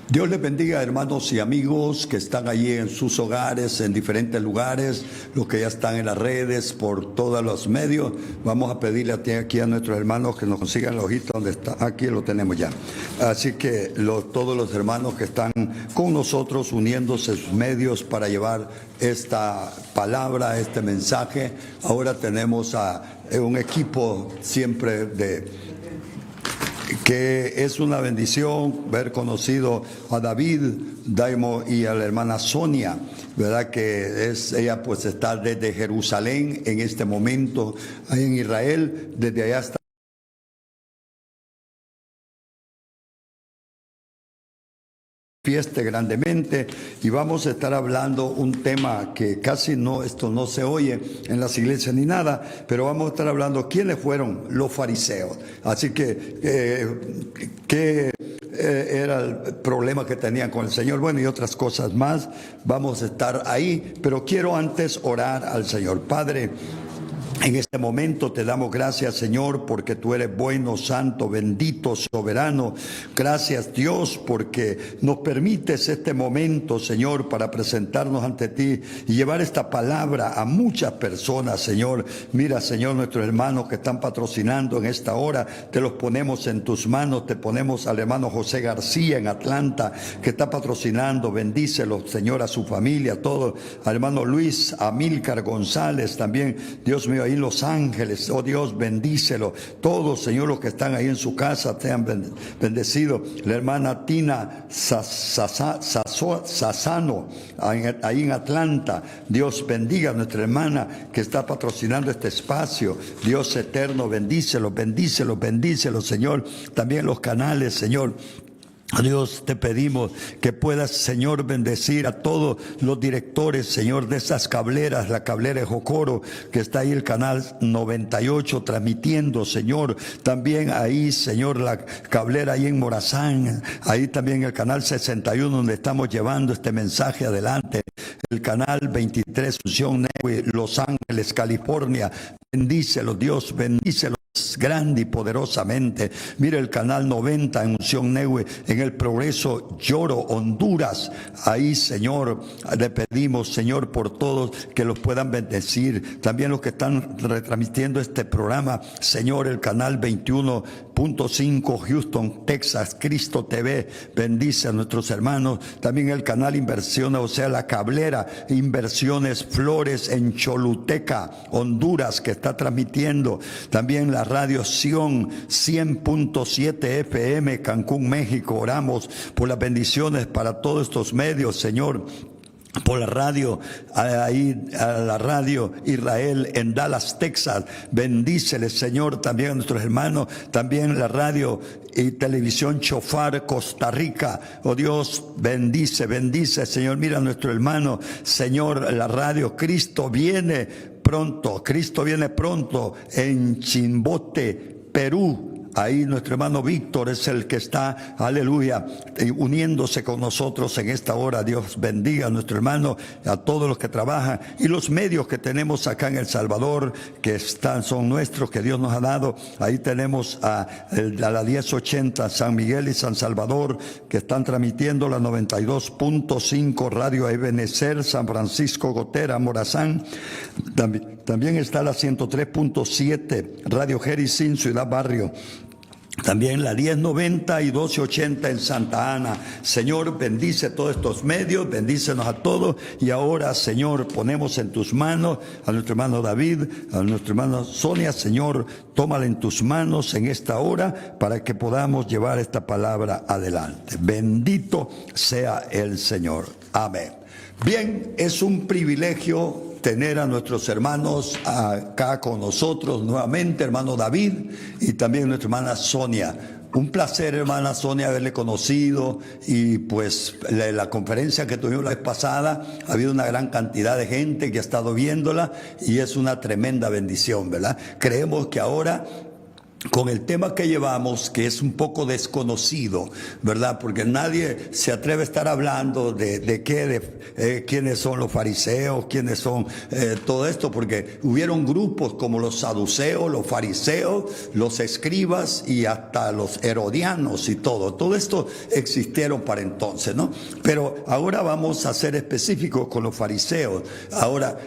Dios les bendiga, hermanos y amigos que están allí en sus hogares, en diferentes lugares, los que ya están en las redes, por todos los medios. Vamos a pedirle aquí a nuestros hermanos que nos consigan la hojita donde está. Aquí lo tenemos ya. Así que todos los hermanos que están con nosotros uniéndose sus medios para llevar esta palabra, este mensaje. Ahora tenemos a un equipo siempre que es una bendición ver conocido a David, Daimo y a la hermana Sonia, ¿verdad? Que ella pues está desde Jerusalén en este momento, ahí en Israel, desde allá está fieste grandemente y vamos a estar hablando un tema que casi esto no se oye en las iglesias ni nada, pero vamos a estar hablando quiénes fueron los fariseos. Así que, ¿qué era el problema que tenían con el Señor? Bueno, y otras cosas más, vamos a estar ahí, pero quiero antes orar al Señor. Padre, en este momento te damos gracias, Señor, porque tú eres bueno, santo, bendito, soberano. Gracias, Dios, porque nos permites este momento, Señor, para presentarnos ante ti y llevar esta palabra a muchas personas, Señor. Mira, Señor, nuestros hermanos que están patrocinando en esta hora, te los ponemos en tus manos. Te ponemos al hermano José García en Atlanta, que está patrocinando. Bendícelo, Señor, a su familia, a todos. Al hermano Luis Amílcar González también, Dios mío, ahí en Los Ángeles, oh Dios, bendícelo. Todos, Señor, los que están ahí en su casa, te han bendecido. La hermana Tina Sassano, ahí en Atlanta, Dios bendiga a nuestra hermana que está patrocinando este espacio. Dios eterno, bendícelo, bendícelo, bendícelo, Señor. También los canales, Señor. Dios, te pedimos que puedas, Señor, bendecir a todos los directores, Señor, de esas cableras, la cablera de Jocoro, que está ahí el canal 98 transmitiendo, Señor. También ahí, Señor, la cablera ahí en Morazán, ahí también el canal 61 donde estamos llevando este mensaje adelante. El canal 23, Fusión Los Ángeles, California. Bendícelo, Dios, bendícelo grande y poderosamente. Mire el canal 90 en Unción Neue, en el Progreso Lloro, Honduras. Ahí, Señor, le pedimos, Señor, por todos que los puedan bendecir. También los que están retransmitiendo este programa, Señor, el canal 21.5 Houston, Texas, Cristo TV, bendice a nuestros hermanos. También el canal Inversiones, o sea, la cablera Inversiones Flores en Choluteca, Honduras, que está transmitiendo. También la Radio Sion 100.7 FM, Cancún, México. Oramos por las bendiciones para todos estos medios, Señor. Por la radio, ahí a la radio Israel en Dallas, Texas. Bendíceles, Señor, también a nuestros hermanos. También la radio y televisión Chofar, Costa Rica. Oh Dios, bendice, bendice, Señor. Mira a nuestro hermano, Señor, la radio Cristo viene pronto. Cristo viene pronto en Chimbote, Perú. Ahí nuestro hermano Víctor es el que está, aleluya, uniéndose con nosotros en esta hora. Dios bendiga a nuestro hermano, a todos los que trabajan y los medios que tenemos acá en El Salvador, que son nuestros, que Dios nos ha dado. Ahí tenemos a la 1080 San Miguel y San Salvador, que están transmitiendo la 92.5 Radio Ebenecer, San Francisco Gotera, Morazán. También está la 103.7 Radio Jericín, Ciudad Barrio. También la 1090 y 1280 en Santa Ana. Señor, bendice todos estos medios, bendícenos a todos. Y ahora, Señor, ponemos en tus manos a nuestro hermano David, a nuestra hermana Sonia. Señor, tómala en tus manos en esta hora para que podamos llevar esta palabra adelante. Bendito sea el Señor. Amén. Bien, es un privilegio tener a nuestros hermanos acá con nosotros nuevamente, hermano David y también nuestra hermana Sonia. Un placer, hermana Sonia, haberle conocido y pues la conferencia que tuvimos la vez pasada, ha habido una gran cantidad de gente que ha estado viéndola y es una tremenda bendición, ¿verdad? Creemos que ahora con el tema que llevamos, que es un poco desconocido, ¿verdad? Porque nadie se atreve a estar hablando de quiénes son los fariseos, quiénes son todo esto, porque hubieron grupos como los saduceos, los fariseos, los escribas y hasta los herodianos y todo. Todo esto existieron para entonces, ¿no? Pero ahora vamos a ser específicos con los fariseos. Ahora,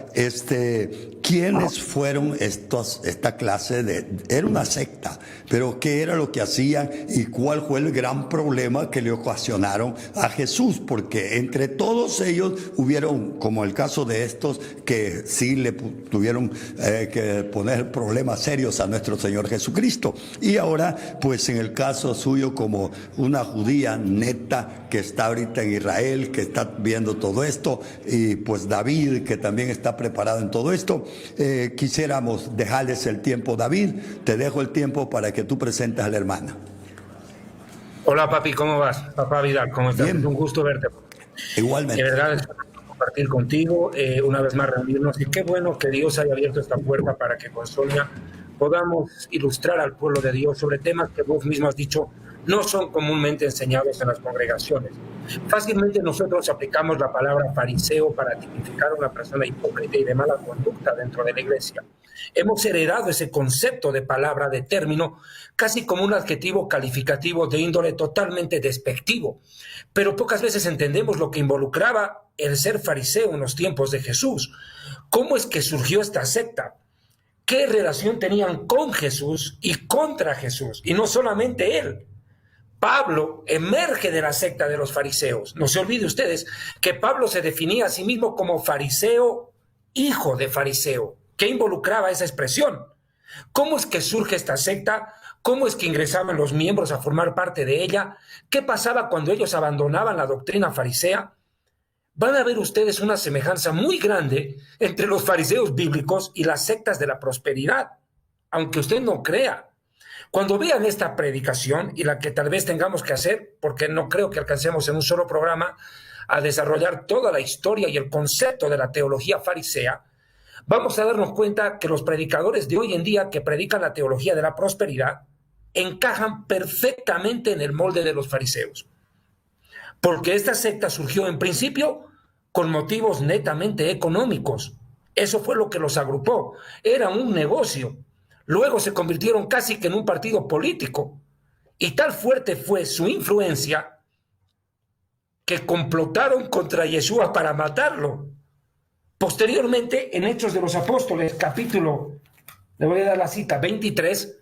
¿quiénes fueron esta clase era una secta? Pero ¿qué era lo que hacían y cuál fue el gran problema que le ocasionaron a Jesús? Porque entre todos ellos hubieron, como el caso de estos, que sí le tuvieron que poner problemas serios a nuestro Señor Jesucristo. Y ahora, pues en el caso suyo, como una judía neta que está ahorita en Israel, que está viendo todo esto, y pues David, que también está preparado en todo esto, quisiéramos dejarles el tiempo. David, te dejo el tiempo para que tú presentes a la hermana. Hola papi, ¿cómo vas? Papá Vidal, ¿cómo estás? Bien. Es un gusto verte. Igualmente. De verdad es un gusto compartir contigo, una vez más reunirnos, y qué bueno que Dios haya abierto esta puerta para que con Sonia podamos ilustrar al pueblo de Dios sobre temas que vos mismo has dicho no son comúnmente enseñados en las congregaciones. Fácilmente nosotros aplicamos la palabra fariseo para tipificar a una persona hipócrita y de mala conducta dentro de la iglesia. Hemos heredado ese concepto de palabra, de término, casi como un adjetivo calificativo de índole totalmente despectivo, pero pocas veces entendemos lo que involucraba el ser fariseo en los tiempos de Jesús. ¿Cómo es que surgió esta secta? ¿Qué relación tenían con Jesús y contra Jesús? Y no solamente él. Pablo emerge de la secta de los fariseos. No se olvide ustedes que Pablo se definía a sí mismo como fariseo, hijo de fariseo. ¿Qué involucraba esa expresión? ¿Cómo es que surge esta secta? ¿Cómo es que ingresaban los miembros a formar parte de ella? ¿Qué pasaba cuando ellos abandonaban la doctrina farisea? Van a ver ustedes una semejanza muy grande entre los fariseos bíblicos y las sectas de la prosperidad, aunque usted no crea. Cuando vean esta predicación, y la que tal vez tengamos que hacer, porque no creo que alcancemos en un solo programa a desarrollar toda la historia y el concepto de la teología farisea, vamos a darnos cuenta que los predicadores de hoy en día que predican la teología de la prosperidad encajan perfectamente en el molde de los fariseos. Porque esta secta surgió en principio con motivos netamente económicos. Eso fue lo que los agrupó. Era un negocio. Luego se convirtieron casi que en un partido político. Y tal fuerte fue su influencia que complotaron contra Yeshua para matarlo. Posteriormente, en Hechos de los Apóstoles, capítulo, le voy a dar la cita, 23,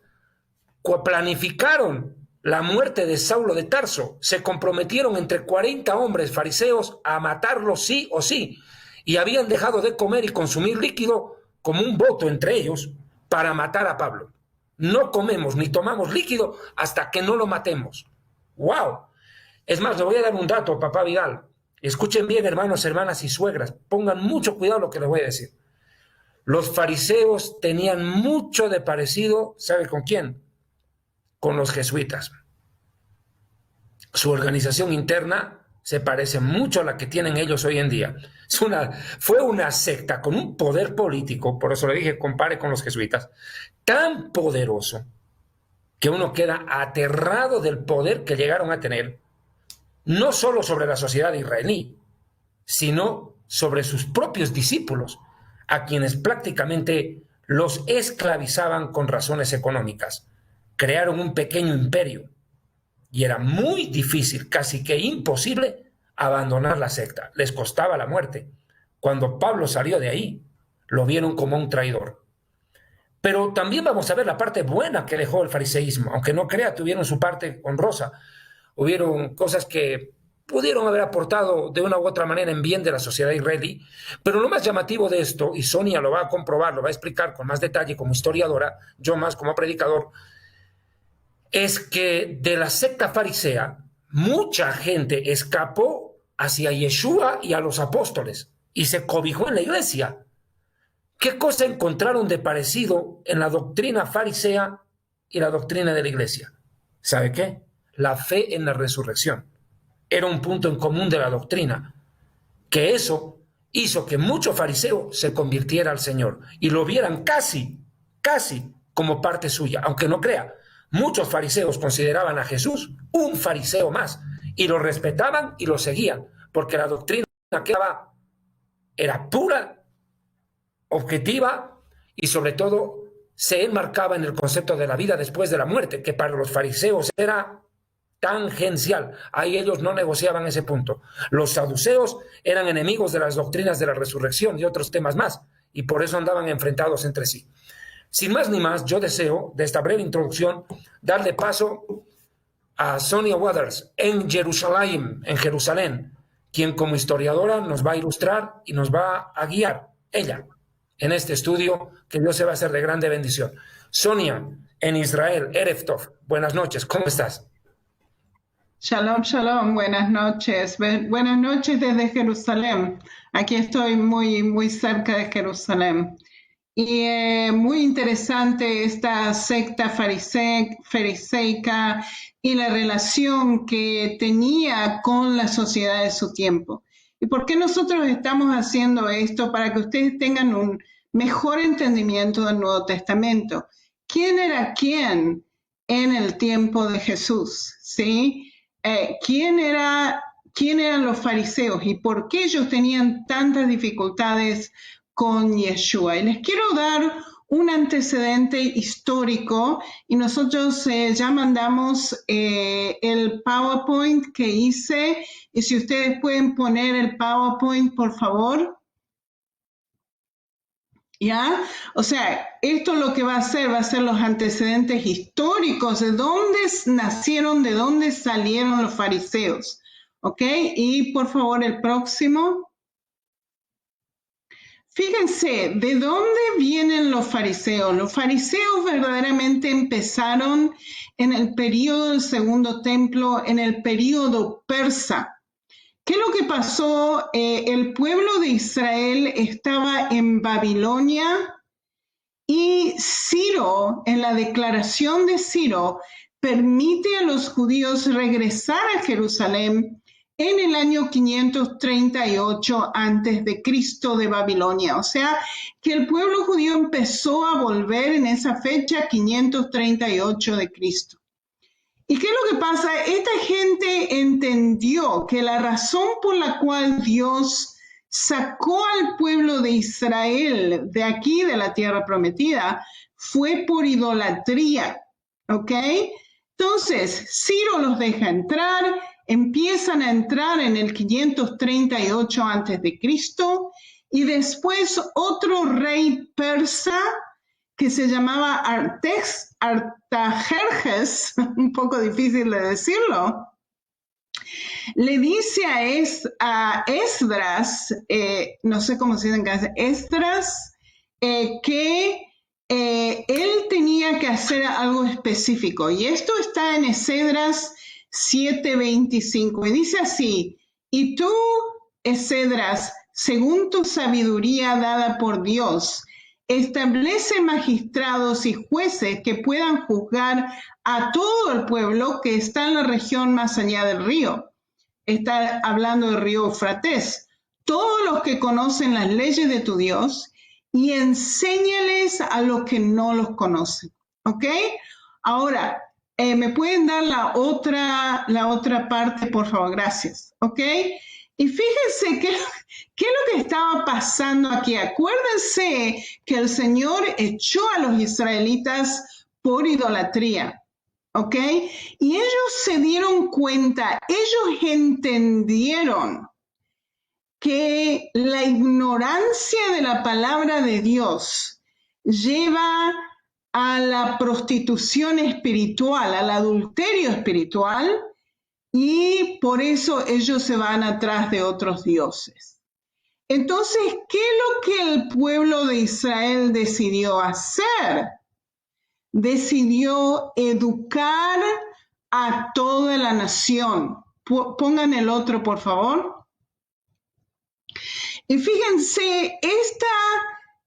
planificaron la muerte de Saulo de Tarso. Se comprometieron entre 40 hombres fariseos a matarlo sí o sí. Y habían dejado de comer y consumir líquido como un voto entre ellos para matar a Pablo. No comemos ni tomamos líquido hasta que no lo matemos. ¡Wow! Es más, le voy a dar un dato, papá Vidal. Escuchen bien, hermanos, hermanas y suegras. Pongan mucho cuidado lo que les voy a decir. Los fariseos tenían mucho de parecido, ¿sabe con quién? Con los jesuitas. Su organización interna se parece mucho a la que tienen ellos hoy en día. Fue una secta con un poder político, por eso le dije, compare con los jesuitas, tan poderoso que uno queda aterrado del poder que llegaron a tener, no solo sobre la sociedad israelí, sino sobre sus propios discípulos, a quienes prácticamente los esclavizaban con razones económicas. Crearon un pequeño imperio. Y era muy difícil, casi que imposible, abandonar la secta. Les costaba la muerte. Cuando Pablo salió de ahí, lo vieron como un traidor. Pero también vamos a ver la parte buena que dejó el fariseísmo. Aunque no crea, tuvieron su parte honrosa. Hubieron cosas que pudieron haber aportado de una u otra manera en bien de la sociedad israelí. Pero lo más llamativo de esto, y Sonia lo va a comprobar, lo va a explicar con más detalle como historiadora, yo más como predicador, es que de la secta farisea mucha gente escapó hacia Yeshua y a los apóstoles y se cobijó en la iglesia. ¿Qué cosa encontraron de parecido en la doctrina farisea y la doctrina de la iglesia? ¿Sabe qué? La fe en la resurrección. Era un punto en común de la doctrina, que eso hizo que mucho fariseo se convirtiera al Señor y lo vieran casi como parte suya, aunque no crea. Muchos fariseos consideraban a Jesús un fariseo más y lo respetaban y lo seguían, porque la doctrina que daba era pura, objetiva y sobre todo se enmarcaba en el concepto de la vida después de la muerte, que para los fariseos era tangencial. Ahí ellos no negociaban ese punto. Los saduceos eran enemigos de las doctrinas de la resurrección y otros temas más, y por eso andaban enfrentados entre sí. Sin más ni más, yo deseo, de esta breve introducción, darle paso a Sonia Waters en Jerusalén, quien como historiadora nos va a ilustrar y nos va a guiar, ella, en este estudio que Dios se va a hacer de grande bendición. Sonia, en Israel, Erev Tov, buenas noches, ¿cómo estás? Shalom, shalom, buenas noches. Buenas noches desde Jerusalén. Aquí estoy muy cerca de Jerusalén. Y muy interesante esta secta fariseica y la relación que tenía con la sociedad de su tiempo. ¿Y por qué nosotros estamos haciendo esto? Para que ustedes tengan un mejor entendimiento del Nuevo Testamento. ¿Quién era quién en el tiempo de Jesús? ¿Sí? ¿Quién eran los fariseos y por qué ellos tenían tantas dificultades con Yeshua? Y les quiero dar un antecedente histórico y nosotros ya mandamos el PowerPoint que hice y si ustedes pueden poner el PowerPoint, por favor. ¿Ya? O sea, esto lo que va a ser los antecedentes históricos de dónde nacieron, de dónde salieron los fariseos. ¿Ok? Y por favor, el próximo. Fíjense, ¿de dónde vienen los fariseos? Los fariseos verdaderamente empezaron en el periodo del Segundo Templo, en el periodo persa. ¿Qué es lo que pasó? El pueblo de Israel estaba en Babilonia y Ciro, en la declaración de Ciro, permite a los judíos regresar a Jerusalén en el año 538 antes de Cristo de Babilonia. O sea, que el pueblo judío empezó a volver en esa fecha 538 de Cristo. ¿Y qué es lo que pasa? Esta gente entendió que la razón por la cual Dios sacó al pueblo de Israel de aquí, de la tierra prometida, fue por idolatría, ¿ok? Entonces, Ciro los deja entrar, empiezan a entrar en el 538 antes de Cristo y después otro rey persa que se llamaba Artajerjes, un poco difícil de decirlo, le dice a Esdras, no sé cómo se dice, Esdras, que él tenía que hacer algo específico. Y esto está en Esdras 7:25. Y dice así, y tú, Esdras, según tu sabiduría dada por Dios, establece magistrados y jueces que puedan juzgar a todo el pueblo que está en la región más allá del río. Está hablando del río Eufrates. Todos los que conocen las leyes de tu Dios y enséñales a los que no los conocen. ¿Ok? Ahora, ¿me pueden dar la otra parte, por favor? Gracias. ¿Ok? Y fíjense qué es lo que estaba pasando aquí. Acuérdense que el Señor echó a los israelitas por idolatría, ¿ok? Y ellos se dieron cuenta, ellos entendieron que la ignorancia de la palabra de Dios lleva a la prostitución espiritual, al adulterio espiritual, y por eso ellos se van atrás de otros dioses. Entonces, ¿qué es lo que el pueblo de Israel decidió hacer? Decidió educar a toda la nación. Pongan el otro, por favor. Y fíjense,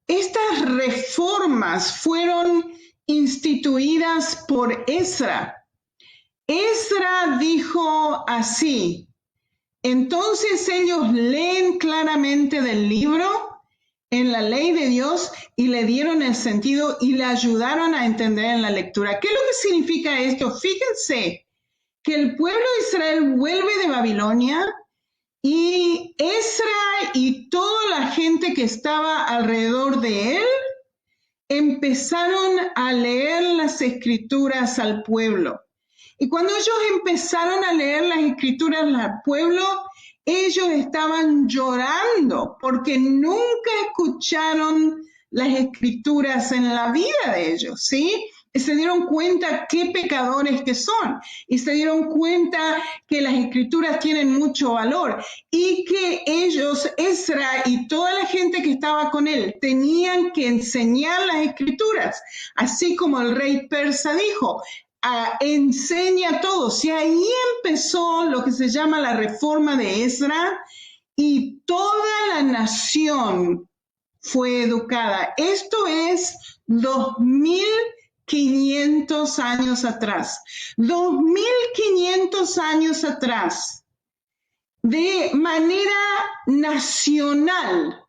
estas reformas fueron instituidas por Esdras. Esdras dijo así, entonces ellos leen claramente del libro en la ley de Dios y le dieron el sentido y le ayudaron a entender en la lectura. ¿Qué es lo que significa esto? Fíjense que el pueblo de Israel vuelve de Babilonia y Ezra y toda la gente que estaba alrededor de él empezaron a leer las escrituras al pueblo. Y cuando ellos empezaron a leer las escrituras al pueblo, ellos estaban llorando porque nunca escucharon las escrituras en la vida de ellos, ¿sí? Y se dieron cuenta qué pecadores que son y se dieron cuenta que las escrituras tienen mucho valor y que ellos, Ezra y toda la gente que estaba con él, tenían que enseñar las escrituras, así como el rey persa dijo, enseña a todos. Y ahí empezó lo que se llama la reforma de Ezra y toda la nación fue educada. Esto es 2500 años atrás. 2500 años atrás, de manera nacional,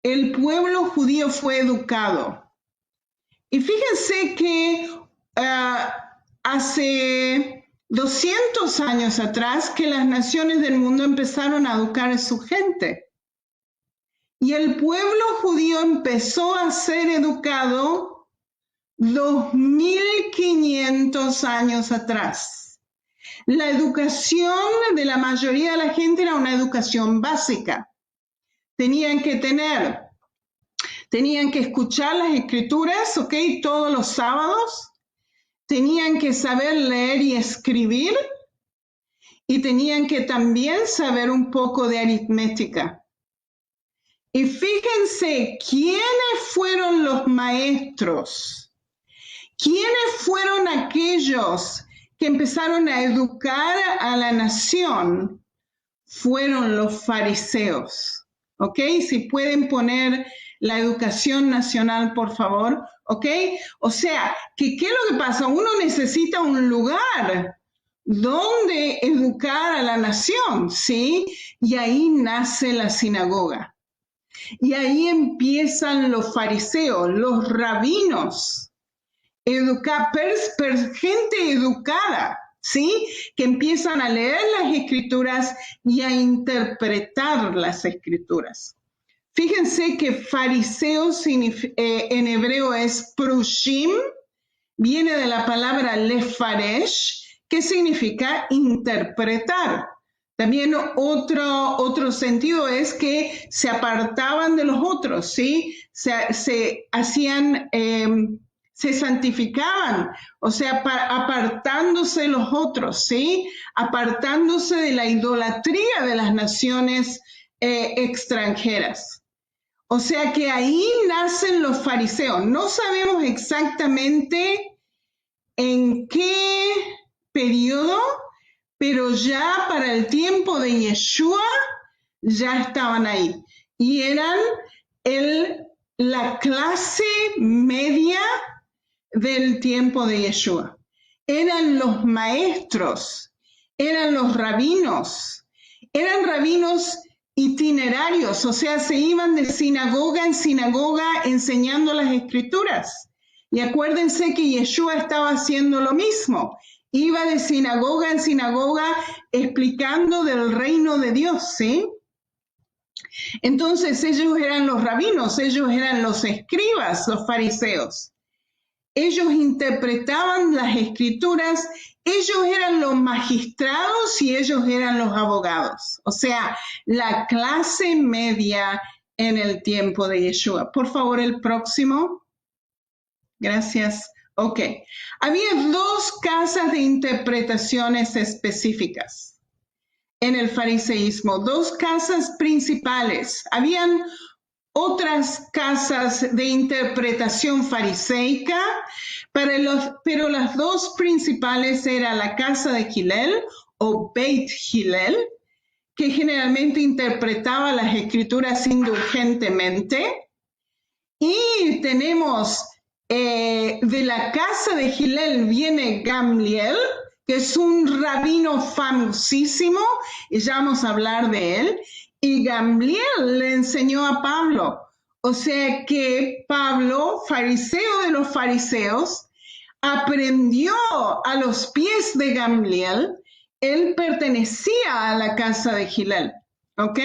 el pueblo judío fue educado. Y fíjense que hace 200 años atrás que las naciones del mundo empezaron a educar a su gente. Y el pueblo judío empezó a ser educado 2500 años atrás. La educación de la mayoría de la gente era una educación básica. Tenían que escuchar las escrituras, ¿ok? Todos los sábados. Tenían que saber leer y escribir. Y tenían que también saber un poco de aritmética. Y fíjense, ¿quiénes fueron los maestros? ¿Quiénes fueron aquellos que empezaron a educar a la nación? Fueron los fariseos, ¿ok? Si pueden poner la educación nacional, por favor, ¿ok? O sea, ¿qué es lo que pasa? Uno necesita un lugar donde educar a la nación, ¿sí? Y ahí nace la sinagoga. Y ahí empiezan los fariseos, los rabinos, gente educada, ¿sí? Que empiezan a leer las escrituras y a interpretar las escrituras. Fíjense que fariseos en hebreo es prushim, viene de la palabra lefaresh, que significa interpretar. También otro sentido es que se apartaban de los otros, ¿sí? Se santificaban, o sea, apartándose de los otros, ¿sí? Apartándose de la idolatría de las naciones extranjeras. O sea que ahí nacen los fariseos. No sabemos exactamente en qué periodo, pero ya para el tiempo de Yeshua ya estaban ahí. Y eran la clase media del tiempo de Yeshua. Eran los maestros, eran los rabinos, eran rabinos itinerarios, o sea, se iban de sinagoga en sinagoga enseñando las escrituras. Y acuérdense que Yeshua estaba haciendo lo mismo. Iba de sinagoga en sinagoga explicando del reino de Dios, ¿sí? Entonces ellos eran los rabinos, ellos eran los escribas, los fariseos. Ellos interpretaban las escrituras, ellos eran los magistrados y ellos eran los abogados. O sea, la clase media en el tiempo de Yeshua. Por favor, el próximo. Gracias. Ok. Había dos casas de interpretaciones específicas en el fariseísmo, dos casas principales. Habían otras casas de interpretación fariseica, pero las dos principales eran la casa de Hillel o Beit Hillel, que generalmente interpretaba las escrituras indulgentemente, y tenemos de la casa de Hillel viene Gamliel, que es un rabino famosísimo, y ya vamos a hablar de él, y Gamliel le enseñó a Pablo. O sea que Pablo, fariseo de los fariseos, aprendió a los pies de Gamliel. Él pertenecía a la casa de Hillel, ¿ok?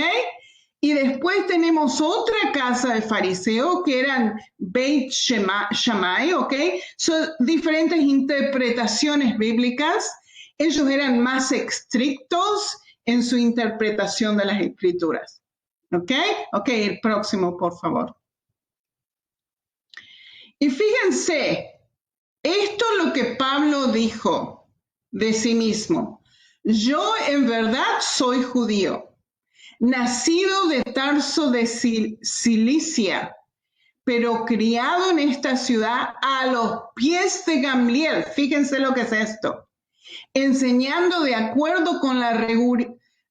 Y después tenemos otra casa de fariseos que eran Beit Shammai, ¿ok? Son diferentes interpretaciones bíblicas. Ellos eran más estrictos en su interpretación de las escrituras, ¿ok? Ok, el próximo, por favor. Y fíjense, esto es lo que Pablo dijo de sí mismo. Yo en verdad soy judío, nacido de Tarso de Cilicia, pero criado en esta ciudad a los pies de Gamliel. Fíjense lo que es esto. Enseñando de acuerdo con la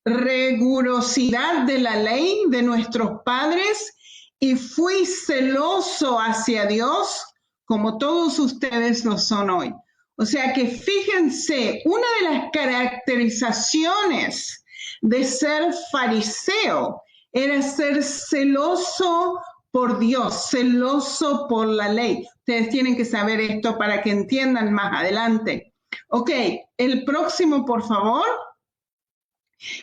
rigurosidad de la ley de nuestros padres, y fui celoso hacia Dios como todos ustedes lo son hoy. O sea que fíjense, una de las caracterizaciones de ser fariseo era ser celoso por Dios, celoso por la ley. Ustedes tienen que saber esto para que entiendan más adelante. Ok, el próximo, por favor.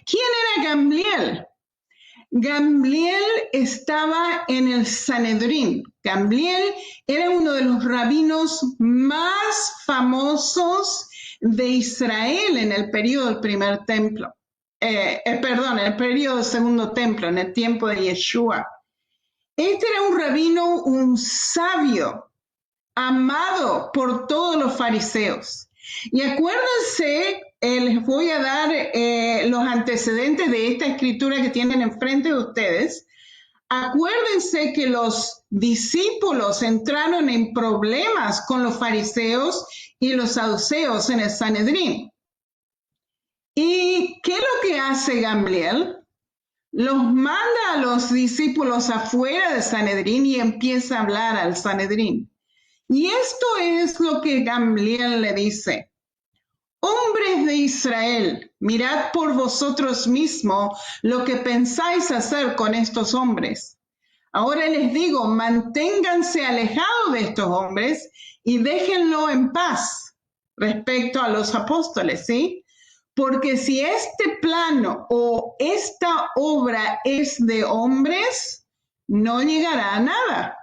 ¿Quién era Gamliel? Gamliel estaba en el Sanedrín. Gamliel era uno de los rabinos más famosos de Israel en el periodo del primer templo. En el periodo del segundo templo, en el tiempo de Yeshua. Este era un rabino, un sabio, amado por todos los fariseos. Y acuérdense, les voy a dar los antecedentes de esta escritura que tienen enfrente de ustedes. Acuérdense que los discípulos entraron en problemas con los fariseos y los saduceos en el Sanedrín. ¿Y qué es lo que hace Gamliel? Los manda a los discípulos afuera del Sanedrín y empieza a hablar al Sanedrín. Y esto es lo que Gamliel le dice. Hombres de Israel, mirad por vosotros mismos lo que pensáis hacer con estos hombres. Ahora les digo, manténganse alejados de estos hombres y déjenlo en paz respecto a los apóstoles, ¿sí? Porque si este plano o esta obra es de hombres, no llegará a nada.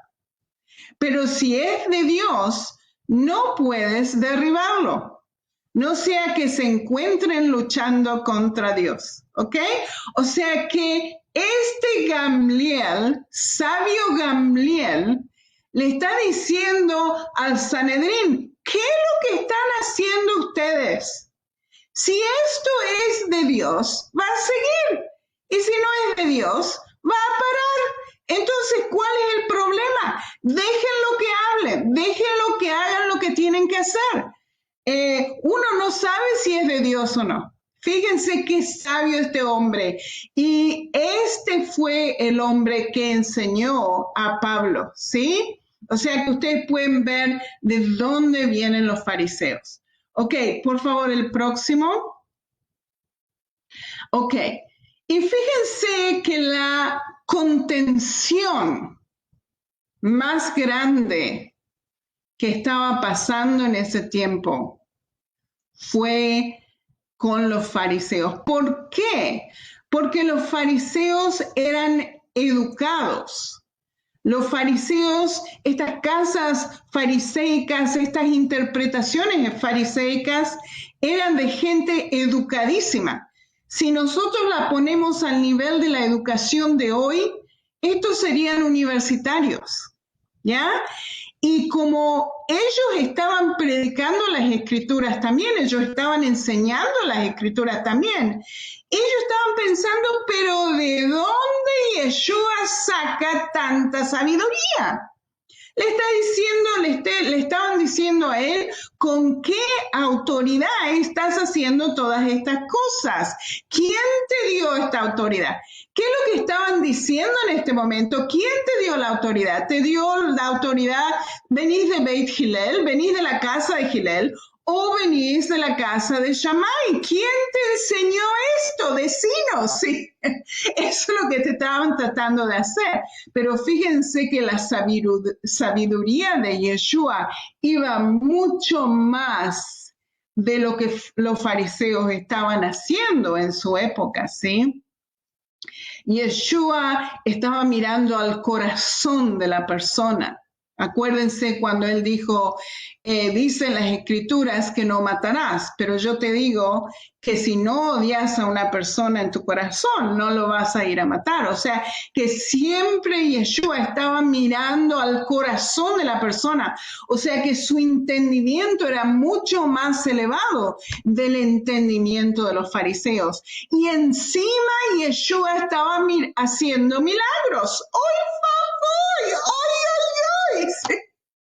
Pero si es de Dios, no puedes derribarlo. No sea que se encuentren luchando contra Dios, ¿ok? O sea que este Gamliel, sabio Gamliel, le está diciendo al Sanedrín, ¿qué es lo que están haciendo ustedes? Si esto es de Dios, va a seguir. Y si no es de Dios, va a parar. Entonces, ¿cuál es el problema? Déjenlo que hablen, déjenlo que hagan lo que tienen que hacer. Uno no sabe si es de Dios o no. Fíjense qué sabio este hombre. Y este fue el hombre que enseñó a Pablo, ¿sí? O sea que ustedes pueden ver de dónde vienen los fariseos. Ok, por favor, el próximo. Ok, y fíjense que la contención más grande que estaba pasando en ese tiempo fue con los fariseos. ¿Por qué? Porque los fariseos eran educados. Los fariseos, estas casas fariseicas, estas interpretaciones fariseicas eran de gente educadísima. Si nosotros la ponemos al nivel de la educación de hoy, estos serían universitarios, ¿ya? Y como ellos estaban predicando las escrituras también, ellos estaban enseñando las escrituras también, ellos estaban pensando, pero ¿de dónde Yeshua saca tanta sabiduría? Le estaban diciendo a él, ¿con qué autoridad estás haciendo todas estas cosas? ¿Quién te dio esta autoridad? ¿Qué es lo que estaban diciendo en este momento? ¿Quién te dio la autoridad? ¿Te dio la autoridad? ¿Venís de Beit Hillel? ¿Venís de la casa de Hillel? ¿o venís de la casa de Shammai? ¿Quién te enseñó esto? Decinos, sí. Eso es lo que te estaban tratando de hacer. Pero fíjense que la sabiduría de Yeshua iba mucho más de lo que los fariseos estaban haciendo en su época, ¿sí? Yeshua estaba mirando al corazón de la persona. Acuérdense cuando él dijo, dicen las escrituras que no matarás, pero yo te digo que si no odias a una persona en tu corazón, no lo vas a ir a matar. O sea, que siempre Yeshua estaba mirando al corazón de la persona. O sea, que su entendimiento era mucho más elevado del entendimiento de los fariseos. Y encima Yeshua estaba haciendo milagros. ¡Ay, ¡ay, ay! Sí.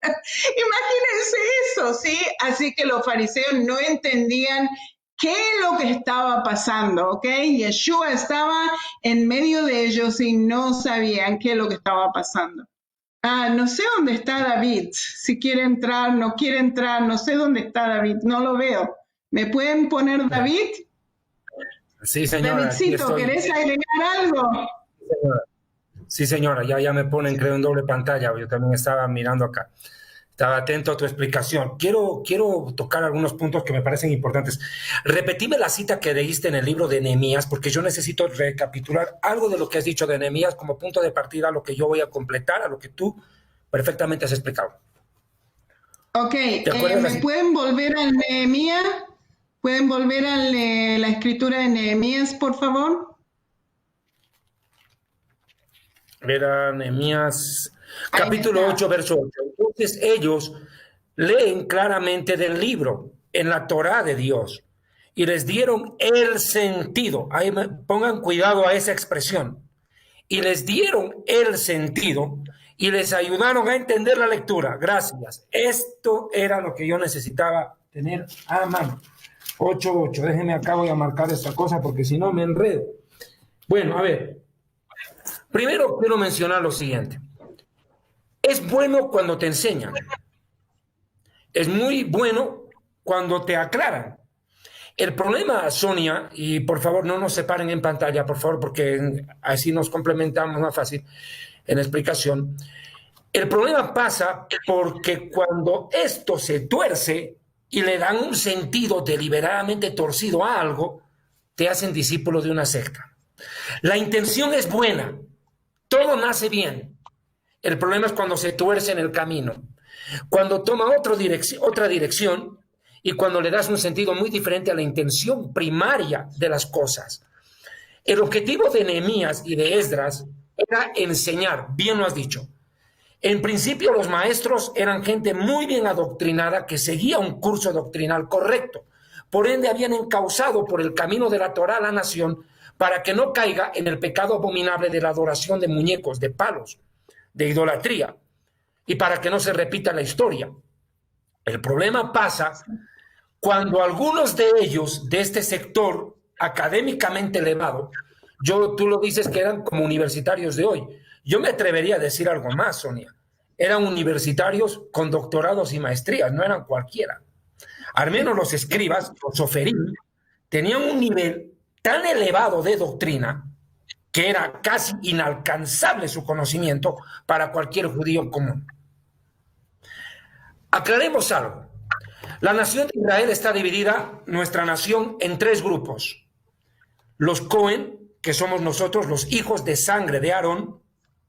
Imagínense eso, ¿sí? Así que los fariseos no entendían qué es lo que estaba pasando, ¿ok? Yeshua estaba en medio de ellos y no sabían qué es lo que estaba pasando. No sé dónde está David, si quiere entrar, no quiere entrar, no sé dónde está David, no lo veo. ¿Me pueden poner David? Sí, señora. Davidcito, ¿querés agregar algo? Sí, señora, ya me ponen, creo, en doble pantalla. Yo también estaba mirando acá. Estaba atento a tu explicación. Quiero tocar algunos puntos que me parecen importantes. Repetime la cita que leíste en el libro de Nehemías, porque yo necesito recapitular algo de lo que has dicho de Nehemías como punto de partida a lo que yo voy a completar, a lo que tú perfectamente has explicado. Ok, ¿me pueden volver al Nehemías? ¿Pueden volver a la escritura de Nehemías, por favor? Era Nehemías, capítulo 8, verso 8. Entonces ellos leen claramente del libro en la Torá de Dios y les dieron el sentido. Ahí pongan cuidado a esa expresión. Y les dieron el sentido y les ayudaron a entender la lectura. Gracias. Esto era lo que yo necesitaba tener a mano. 8:8. Déjenme acá, voy a marcar esta cosa porque si no me enredo. Bueno, a ver. Primero quiero mencionar lo siguiente. Es bueno cuando te enseñan. Es muy bueno cuando te aclaran. El problema, Sonia, y por favor no nos separen en pantalla, por favor, porque así nos complementamos más fácil en la explicación. El problema pasa porque cuando esto se tuerce y le dan un sentido deliberadamente torcido a algo, te hacen discípulo de una secta. La intención es buena. Todo nace bien. El problema es cuando se tuerce en el camino, cuando toma otra dirección y cuando le das un sentido muy diferente a la intención primaria de las cosas. El objetivo de Nehemías y de Esdras era enseñar, bien lo has dicho. En principio los maestros eran gente muy bien adoctrinada que seguía un curso doctrinal correcto. Por ende habían encauzado por el camino de la Torá a la nación para que no caiga en el pecado abominable de la adoración de muñecos, de palos, de idolatría, y para que no se repita la historia. El problema pasa cuando algunos de ellos, de este sector académicamente elevado, tú lo dices que eran como universitarios de hoy. Yo me atrevería a decir algo más, Sonia. Eran universitarios con doctorados y maestrías, no eran cualquiera. Al menos los escribas, los soferim, tenían un nivel tan elevado de doctrina que era casi inalcanzable su conocimiento para cualquier judío común. Aclaremos algo. La nación de Israel está dividida, nuestra nación, en 3 grupos. Los Cohen, que somos nosotros, los hijos de sangre de Aarón,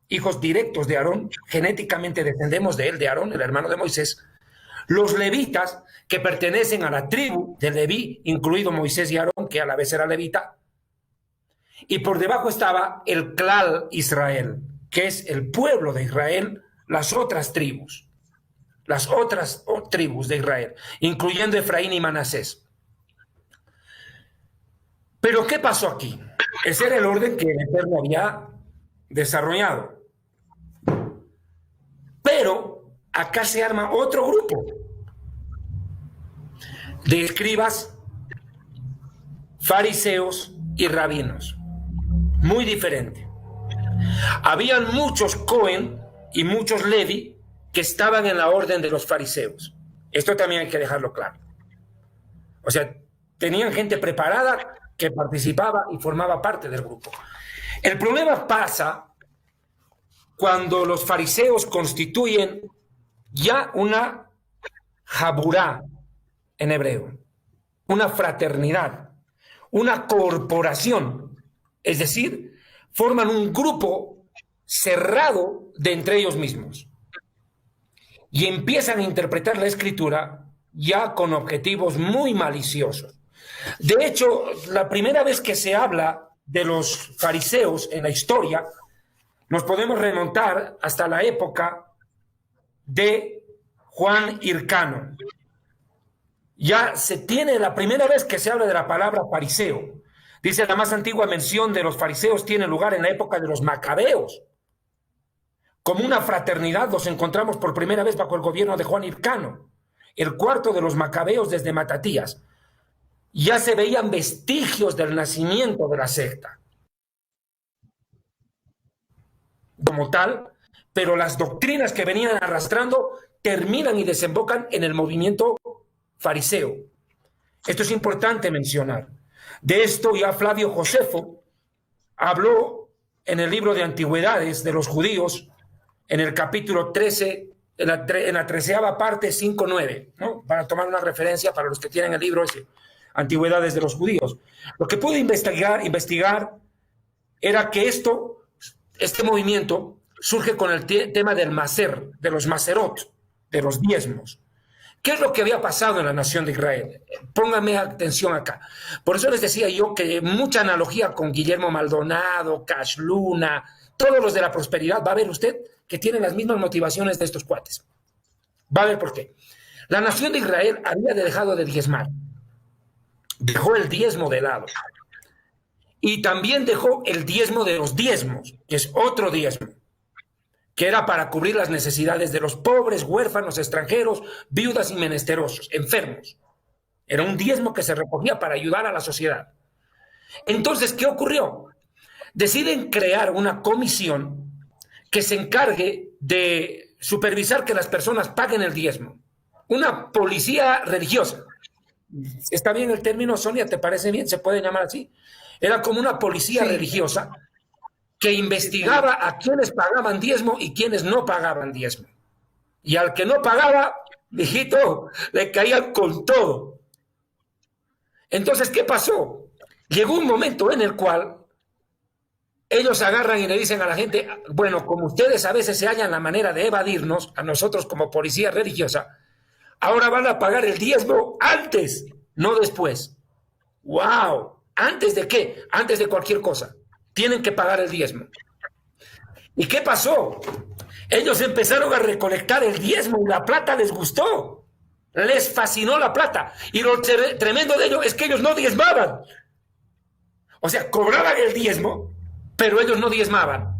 hijos directos de Aarón, genéticamente descendemos de él, de Aarón, el hermano de Moisés. Los levitas, que pertenecen a la tribu de Leví, incluido Moisés y Aarón, que a la vez era levita. Y por debajo estaba el clan Israel, que es el pueblo de Israel, las otras tribus de Israel, incluyendo Efraín y Manasés. Pero ¿qué pasó aquí? Ese era el orden que el Eterno había desarrollado. Pero acá se arma otro grupo de escribas, fariseos y rabinos. Muy diferente. Habían muchos Cohen y muchos Levi que estaban en la orden de los fariseos. Esto también hay que dejarlo claro. O sea, tenían gente preparada que participaba y formaba parte del grupo. El problema pasa cuando los fariseos constituyen ya una jaburá en hebreo, una fraternidad, una corporación, es decir, forman un grupo cerrado de entre ellos mismos y empiezan a interpretar la escritura ya con objetivos muy maliciosos. De hecho, la primera vez que se habla de los fariseos en la historia, nos podemos remontar hasta la época de Juan Hircano. Ya se tiene la primera vez que se habla de la palabra fariseo. Dice, la más antigua mención de los fariseos tiene lugar en la época de los macabeos. Como una fraternidad los encontramos por primera vez bajo el gobierno de Juan Hircano, el cuarto de los macabeos desde Matatías. Ya se veían vestigios del nacimiento de la secta como tal, pero las doctrinas que venían arrastrando terminan y desembocan en el movimiento fariseo. Esto es importante mencionar. De esto ya Flavio Josefo habló en el libro de Antigüedades de los Judíos, en el capítulo 13, en la 13ª parte, 5-9, ¿no? Para tomar una referencia para los que tienen el libro ese, Antigüedades de los Judíos. Lo que pude investigar era que este movimiento surge con el tema del macer, de los macerot, de los diezmos. ¿Qué es lo que había pasado en la nación de Israel? Póngame atención acá. Por eso les decía yo que mucha analogía con Guillermo Maldonado, Cash Luna, todos los de la prosperidad, va a ver usted que tienen las mismas motivaciones de estos cuates. Va a ver por qué. La nación de Israel había dejado de diezmar. Dejó el diezmo de lado. Y también dejó el diezmo de los diezmos, que es otro diezmo, que era para cubrir las necesidades de los pobres, huérfanos, extranjeros, viudas y menesterosos, enfermos. Era un diezmo que se recogía para ayudar a la sociedad. Entonces, ¿qué ocurrió? Deciden crear una comisión que se encargue de supervisar que las personas paguen el diezmo. Una policía religiosa. ¿Está bien el término, Sonia? ¿Te parece bien? ¿Se puede llamar así? Era como una policía religiosa que investigaba a quienes pagaban diezmo y quienes no pagaban diezmo. Y al que no pagaba, mijito, le caían con todo. Entonces, ¿qué pasó? Llegó un momento en el cual ellos agarran y le dicen a la gente, bueno, como ustedes a veces se hallan la manera de evadirnos, a nosotros como policía religiosa, ahora van a pagar el diezmo antes, no después. ¡Wow! ¿Antes de qué? Antes de cualquier cosa. Tienen que pagar el diezmo. ¿Y qué pasó? Ellos empezaron a recolectar el diezmo y la plata les gustó. Les fascinó la plata. Y lo tremendo de ello es que ellos no diezmaban. O sea, cobraban el diezmo, pero ellos no diezmaban.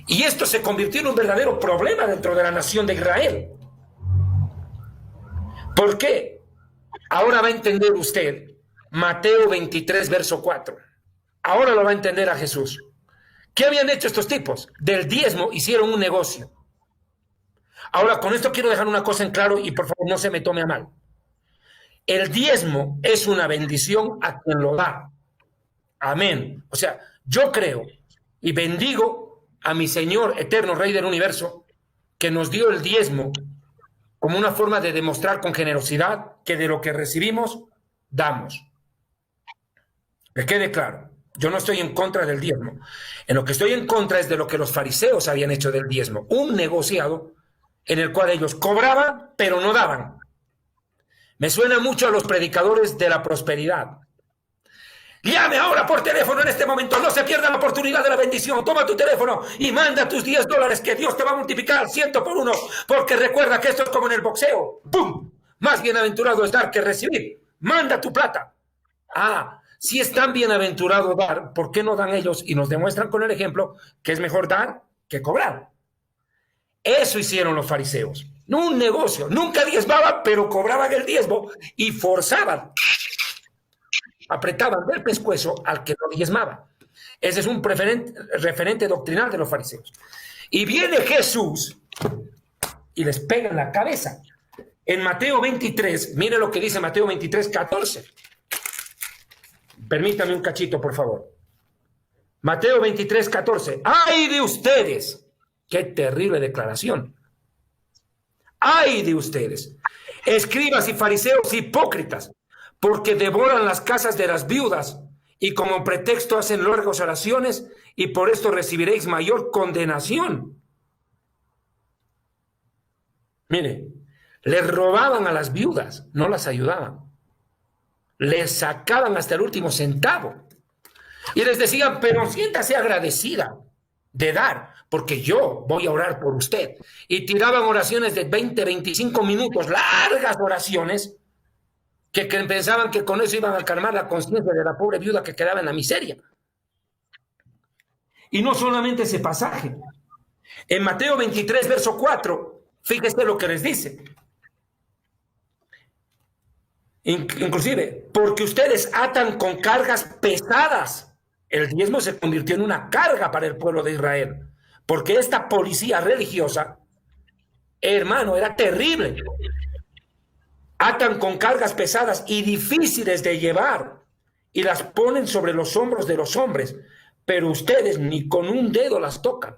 Y esto se convirtió en un verdadero problema dentro de la nación de Israel. ¿Por qué? Ahora va a entender usted Mateo 23, verso 4. Ahora lo va a entender a Jesús. ¿Qué habían hecho estos tipos? Del diezmo hicieron un negocio. Ahora, con esto quiero dejar una cosa en claro y por favor no se me tome a mal. El diezmo es una bendición a quien lo da. Amén. O sea, yo creo y bendigo a mi Señor eterno Rey del Universo que nos dio el diezmo como una forma de demostrar con generosidad que de lo que recibimos, damos. Que quede claro, yo no estoy en contra del diezmo. En lo que estoy en contra es de lo que los fariseos habían hecho del diezmo. Un negociado en el cual ellos cobraban, pero no daban. Me suena mucho a los predicadores de la prosperidad. Llame ahora por teléfono en este momento, no se pierda la oportunidad de la bendición. Toma tu teléfono y manda tus $10 que Dios te va a multiplicar 100 por 1, porque recuerda que esto es como en el boxeo. ¡Pum! Más bienaventurado es dar que recibir. Manda tu plata. Si es tan bienaventurado dar, ¿por qué no dan ellos y nos demuestran con el ejemplo que es mejor dar que cobrar? Eso hicieron los fariseos. Un negocio. Nunca diezmaban, pero cobraban el diezmo y forzaban. Apretaban del pescuezo al que no diezmaba. Ese es un referente doctrinal de los fariseos. Y viene Jesús y les pega en la cabeza. en Mateo 23, mire lo que dice Mateo 23, 14. Permítame un cachito, por favor. Mateo 23, 14. ¡Ay de ustedes! ¡Qué terrible declaración! ¡Ay de ustedes! Escribas y fariseos hipócritas, porque devoran las casas de las viudas y como pretexto hacen largas oraciones y por esto recibiréis mayor condenación. Mire, les robaban a las viudas, no las ayudaban. Les sacaban hasta el último centavo. Y les decían, pero siéntase agradecida de dar, porque yo voy a orar por usted. Y tiraban oraciones de 20, 25 minutos, largas oraciones, que pensaban que con eso iban a calmar la conciencia de la pobre viuda que quedaba en la miseria. Y no solamente ese pasaje. En Mateo 23, verso 4, fíjese lo que les dice. Inclusive, porque ustedes atan con cargas pesadas. El diezmo se convirtió en una carga para el pueblo de Israel, porque esta policía religiosa, hermano, era terrible. Atan con cargas pesadas y difíciles de llevar y las ponen sobre los hombros de los hombres, pero ustedes ni con un dedo las tocan.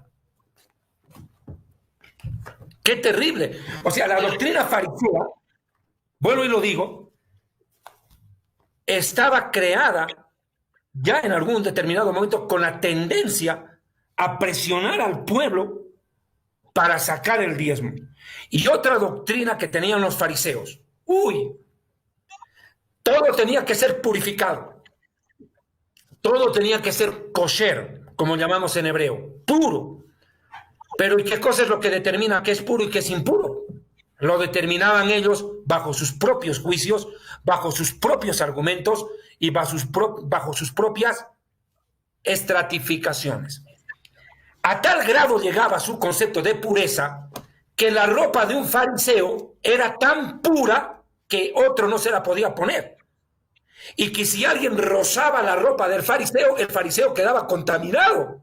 ¡Qué terrible! O sea, la doctrina farisea, vuelvo y lo digo, estaba creada ya en algún determinado momento con la tendencia a presionar al pueblo para sacar el diezmo. Y otra doctrina que tenían los fariseos, todo tenía que ser purificado, todo tenía que ser kosher, como llamamos en hebreo, puro. Pero ¿y qué cosa es lo que determina qué es puro y qué es impuro? Lo determinaban ellos bajo sus propios juicios, bajo sus propios argumentos y bajo sus propias estratificaciones. A tal grado llegaba su concepto de pureza que la ropa de un fariseo era tan pura que otro no se la podía poner. Y que si alguien rozaba la ropa del fariseo, el fariseo quedaba contaminado.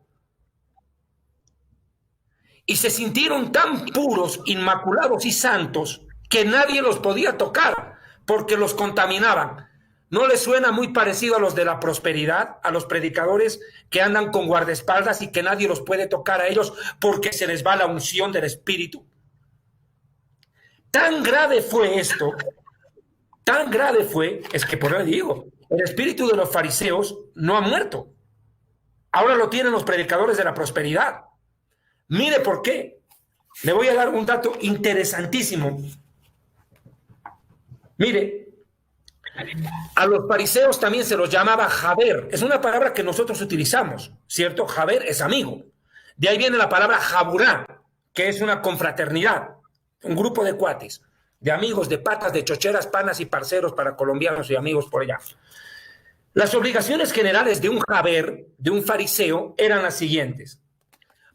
Y se sintieron tan puros, inmaculados y santos que nadie los podía tocar porque los contaminaban. ¿No les suena muy parecido a los de la prosperidad, a los predicadores que andan con guardaespaldas y que nadie los puede tocar a ellos porque se les va la unción del Espíritu? Tan grave fue esto, tan grave fue, es que por ahí digo, el espíritu de los fariseos no ha muerto. Ahora lo tienen los predicadores de la prosperidad. Mire por qué. Le voy a dar un dato interesantísimo. Mire, a los fariseos también se los llamaba Jaber. Es una palabra que nosotros utilizamos, ¿cierto? Jaber es amigo. De ahí viene la palabra Jaburá, que es una confraternidad, un grupo de cuates, de amigos, de patas, de chocheras, panas y parceros para colombianos y amigos por allá. Las obligaciones generales de un Jaber, de un fariseo, eran las siguientes.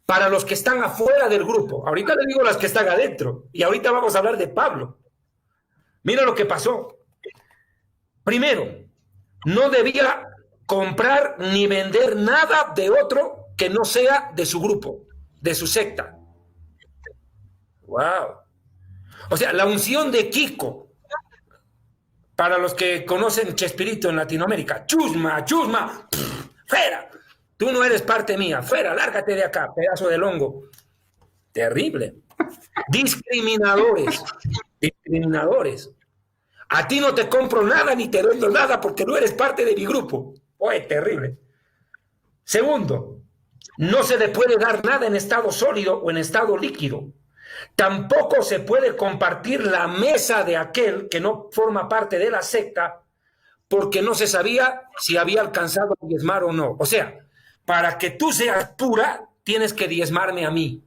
Para los que están afuera del grupo, ahorita le digo las que están adentro, y ahorita vamos a hablar de Pablo. Mira lo que pasó. Primero, no debía comprar ni vender nada de otro que no sea de su grupo, de su secta. ¡Wow! O sea, la unción de Kiko, para los que conocen Chespirito en Latinoamérica, chusma, chusma, fuera. Tú no eres parte mía, fuera, lárgate de acá, pedazo de hongo. Terrible. Discriminadores, discriminadores. A ti no te compro nada ni te vendo nada porque no eres parte de mi grupo. Oye, terrible. Segundo, no se le puede dar nada en estado sólido o en estado líquido. Tampoco se puede compartir la mesa de aquel que no forma parte de la secta porque no se sabía si había alcanzado a diezmar o no. O sea, para que tú seas pura, tienes que diezmarme a mí.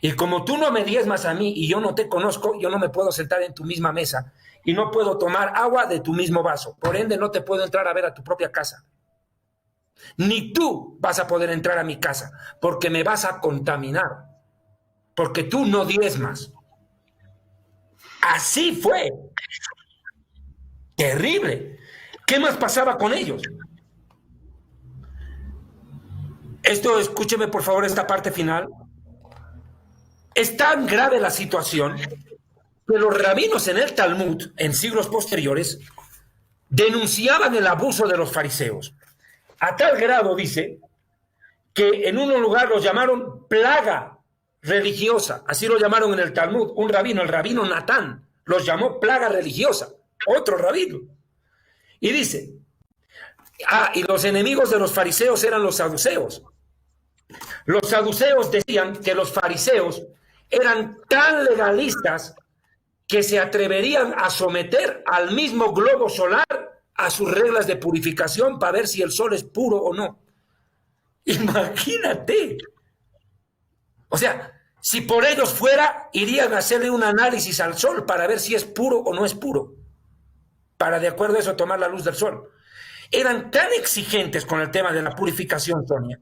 Y como tú no me diezmas a mí y yo no te conozco, yo no me puedo sentar en tu misma mesa y no puedo tomar agua de tu mismo vaso. Por ende, no te puedo entrar a ver a tu propia casa. Ni tú vas a poder entrar a mi casa porque me vas a contaminar. Porque tú no diezmas. Así fue. Terrible. ¿Qué más pasaba con ellos? Esto, escúcheme por favor esta parte final. Es tan grave la situación que los rabinos en el Talmud, en siglos posteriores, denunciaban el abuso de los fariseos. A tal grado, dice, que en un lugar los llamaron plaga religiosa. Así lo llamaron en el Talmud. Un rabino, el rabino Natán, los llamó plaga religiosa. Otro rabino. Y dice, y los enemigos de los fariseos eran los saduceos. Los saduceos decían que los fariseos eran tan legalistas que se atreverían a someter al mismo globo solar a sus reglas de purificación para ver si el sol es puro o no. Imagínate. O sea, si por ellos fuera, irían a hacerle un análisis al sol para ver si es puro o no es puro, para de acuerdo a eso tomar la luz del sol. Eran tan exigentes con el tema de la purificación, Sonia,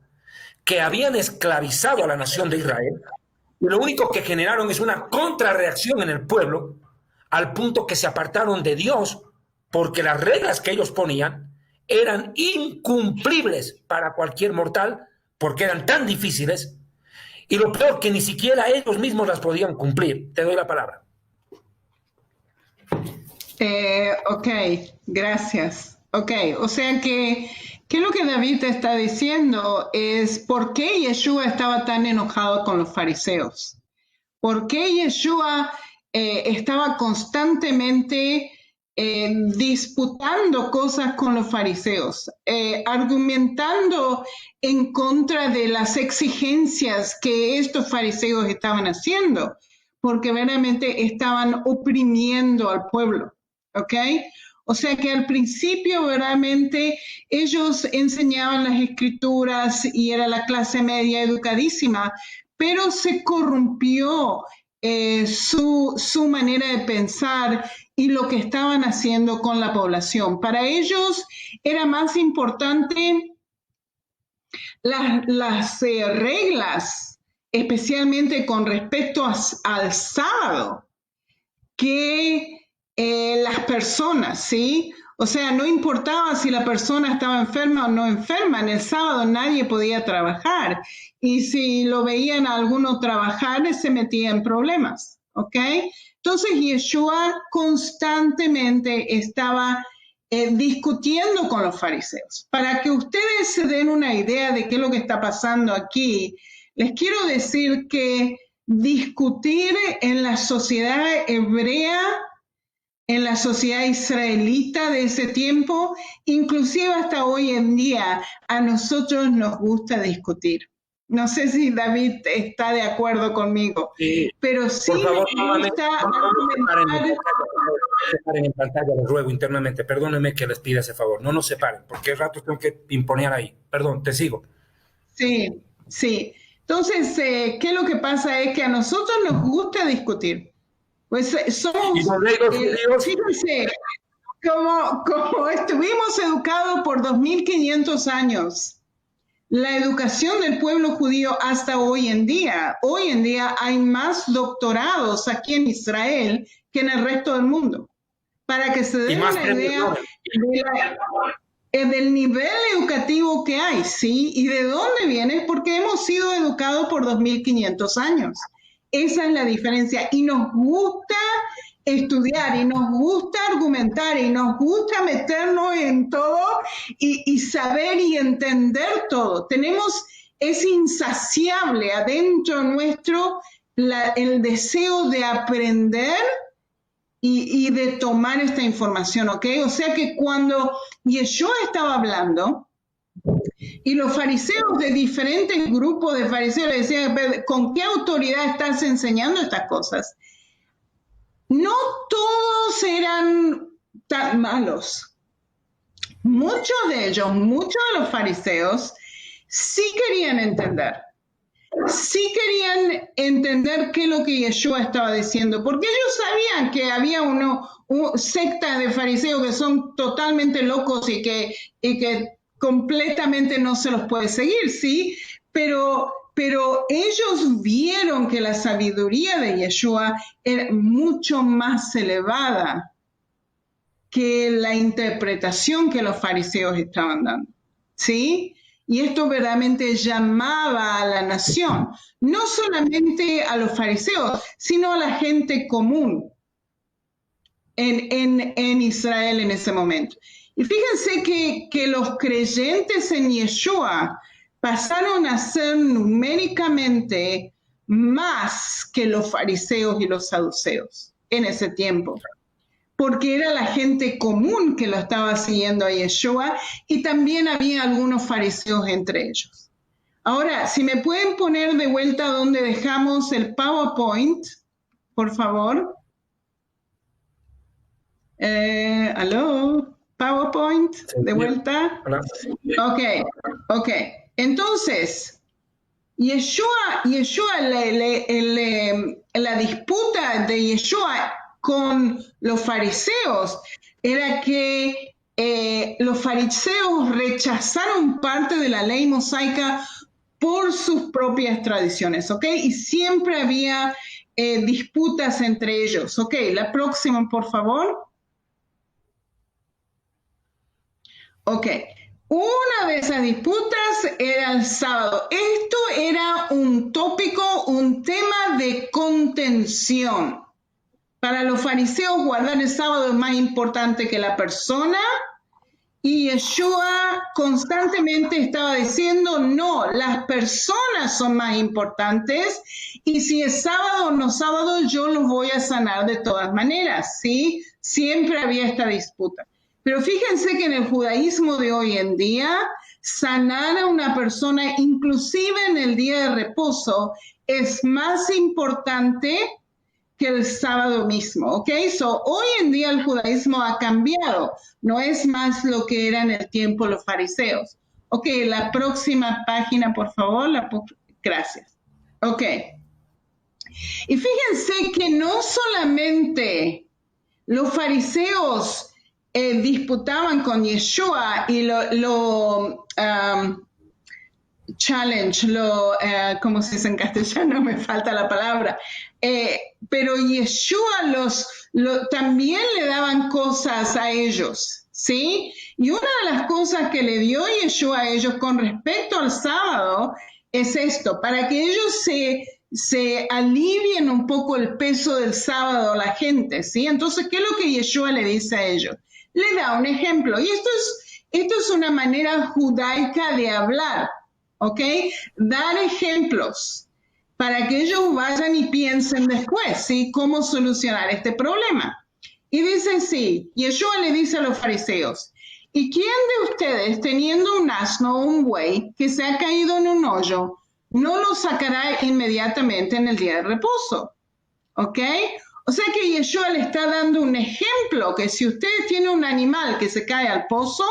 que habían esclavizado a la nación de Israel, y lo único que generaron es una contrarreacción en el pueblo, al punto que se apartaron de Dios, porque las reglas que ellos ponían eran incumplibles para cualquier mortal, porque eran tan difíciles, y lo peor, que ni siquiera ellos mismos las podían cumplir. Te doy la palabra. Ok, gracias. Ok, o sea que lo que David está diciendo es por qué Yeshua estaba tan enojado con los fariseos. ¿Por qué Yeshua estaba constantemente disputando cosas con los fariseos, argumentando en contra de las exigencias que estos fariseos estaban haciendo, porque verdaderamente estaban oprimiendo al pueblo, ¿ok? O sea que al principio verdaderamente ellos enseñaban las escrituras y era la clase media educadísima, pero se corrompió su manera de pensar y lo que estaban haciendo con la población. Para ellos era más importante las reglas, especialmente con respecto al sábado, que las personas, ¿sí? O sea, no importaba si la persona estaba enferma o no enferma, en el sábado nadie podía trabajar. Y si lo veían a alguno trabajar, se metía en problemas, ¿ok? Entonces, Yeshua constantemente estaba discutiendo con los fariseos. Para que ustedes se den una idea de qué es lo que está pasando aquí, les quiero decir que discutir en la sociedad hebrea, en la sociedad israelita de ese tiempo, inclusive hasta hoy en día, a nosotros nos gusta discutir. No sé si David está de acuerdo conmigo, sí, pero sí por favor, me gusta argumentar. Separen en pantalla, les ruego internamente, perdónenme que les pida ese favor, no nos separen, porque el rato tengo que imponer ahí. Perdón, te sigo. Sí, sí. Entonces, ¿qué es lo que pasa? Es que a nosotros nos gusta discutir. Pues somos, fíjense, como estuvimos educados por 2500 años, la educación del pueblo judío hasta hoy en día hay más doctorados aquí en Israel que en el resto del mundo. Para que se den una idea del nivel educativo que hay, ¿sí? ¿Y de dónde viene? Porque hemos sido educados por 2500 años. Esa es la diferencia. Y nos gusta estudiar, y nos gusta argumentar, y nos gusta meternos en todo y saber y entender todo. Es insaciable adentro nuestro el deseo de aprender y de tomar esta información, ¿ok? O sea que cuando Yeshua estaba hablando, y los fariseos de diferentes grupos de fariseos le decían, ¿con qué autoridad estás enseñando estas cosas? No todos eran tan malos. Muchos de los fariseos, sí querían entender. Sí querían entender qué es lo que Yeshua estaba diciendo, porque ellos sabían que había sectas de fariseos que son totalmente locos y que completamente no se los puede seguir, ¿sí? Pero ellos vieron que la sabiduría de Yeshua era mucho más elevada que la interpretación que los fariseos estaban dando, ¿sí? Y esto verdaderamente llamaba a la nación, no solamente a los fariseos, sino a la gente común, en Israel en ese momento. Y fíjense que los creyentes en Yeshua pasaron a ser numéricamente más que los fariseos y los saduceos en ese tiempo, porque era la gente común que lo estaba siguiendo a Yeshua y también había algunos fariseos entre ellos. Ahora, si me pueden poner de vuelta donde dejamos el PowerPoint, por favor. ¿Aló? PowerPoint, de vuelta. Ok. Entonces, Yeshua, la disputa de Yeshua con los fariseos era que los fariseos rechazaron parte de la ley mosaica por sus propias tradiciones, ¿ok? Y siempre había disputas entre ellos. Ok, la próxima, por favor. Ok, una de esas disputas era el sábado. Esto era un tópico, un tema de contención. Para los fariseos, guardar el sábado es más importante que la persona. Y Yeshua constantemente estaba diciendo, no, las personas son más importantes y si es sábado o no sábado, yo los voy a sanar de todas maneras, ¿sí? Siempre había esta disputa. Pero fíjense que en el judaísmo de hoy en día, sanar a una persona, inclusive en el día de reposo, es más importante que el sábado mismo, ¿ok? So, hoy en día el judaísmo ha cambiado, no es más lo que era en el tiempo los fariseos. Ok, la próxima página, por favor. Gracias. Ok. Y fíjense que no solamente los fariseos disputaban con Yeshua y ¿cómo se dice en castellano? Me falta la palabra. Pero Yeshua también le daban cosas a ellos, ¿sí? Y una de las cosas que le dio Yeshua a ellos con respecto al sábado es esto, para que ellos se alivien un poco el peso del sábado a la gente, ¿sí? Entonces, ¿qué es lo que Yeshua le dice a ellos? Le da un ejemplo, y esto es una manera judaica de hablar, ¿ok? Dar ejemplos para que ellos vayan y piensen después, ¿sí? Cómo solucionar este problema. Y dice, sí, Yeshua le dice a los fariseos, ¿y quién de ustedes, teniendo un asno o un buey que se ha caído en un hoyo, no lo sacará inmediatamente en el día de reposo? ¿Ok? O sea que Yeshua le está dando un ejemplo, que si ustedes tienen un animal que se cae al pozo,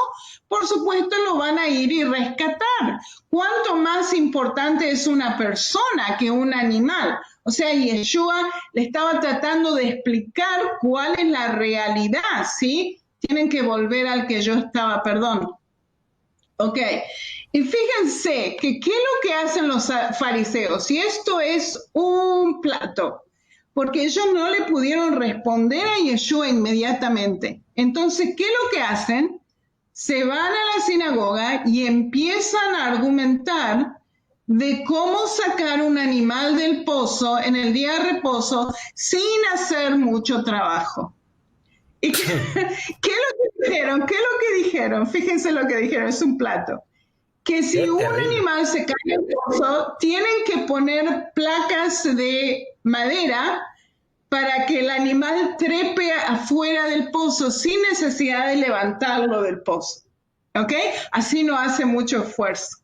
por supuesto lo van a ir y rescatar. ¿Cuánto más importante es una persona que un animal? O sea, Yeshua le estaba tratando de explicar cuál es la realidad, ¿sí? Tienen que volver al que yo estaba, perdón. Ok, y fíjense que qué es lo que hacen los fariseos, y esto es un plato, porque ellos no le pudieron responder a Yeshua inmediatamente. Entonces, ¿qué es lo que hacen? Se van a la sinagoga y empiezan a argumentar de cómo sacar un animal del pozo en el día de reposo sin hacer mucho trabajo. ¿Y qué es lo que dijeron? ¿Qué es lo que dijeron? Fíjense lo que dijeron, es un plato. Que si un animal se cae en el pozo, tienen que poner placas de madera para que el animal trepe afuera del pozo sin necesidad de levantarlo del pozo. ¿Ok? Así no hace mucho esfuerzo.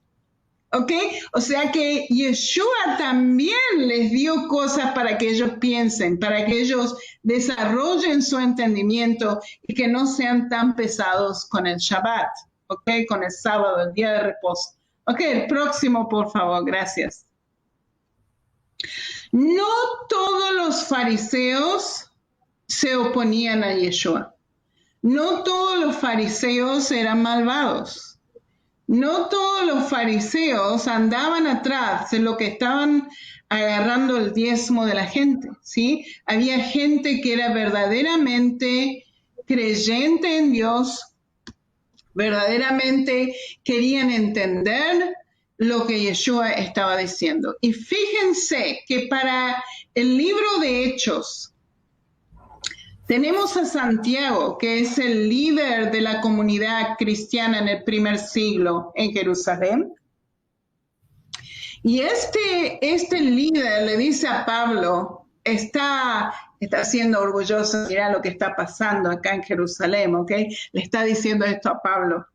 ¿Ok? O sea que Yeshua también les dio cosas para que ellos piensen, para que ellos desarrollen su entendimiento y que no sean tan pesados con el Shabbat, ¿ok? Con el sábado, el día de reposo. Ok, el próximo, por favor, gracias. No todos los fariseos se oponían a Yeshua. No todos los fariseos eran malvados. No todos los fariseos andaban atrás de lo que estaban agarrando el diezmo de la gente, ¿sí? Había gente que era verdaderamente creyente en Dios, verdaderamente querían entender lo que Yeshua estaba diciendo. Y fíjense que para el libro de Hechos, Tenemos a Santiago, que es el líder de la comunidad cristiana en el primer siglo en Jerusalén. Y este líder le dice a Pablo, está siendo orgulloso, mira lo que está pasando acá en Jerusalén, ¿ok? Le está diciendo esto a Pablo.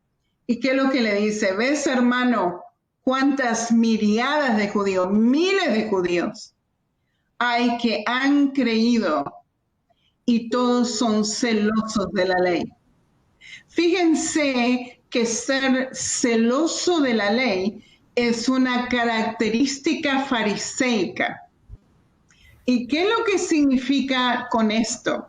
¿Y qué es lo que le dice? ¿Ves, hermano, cuántas miriadas de judíos, miles de judíos hay que han creído y todos son celosos de la ley? Fíjense que ser celoso de la ley es una característica fariseica. ¿Y qué es lo que significa con esto?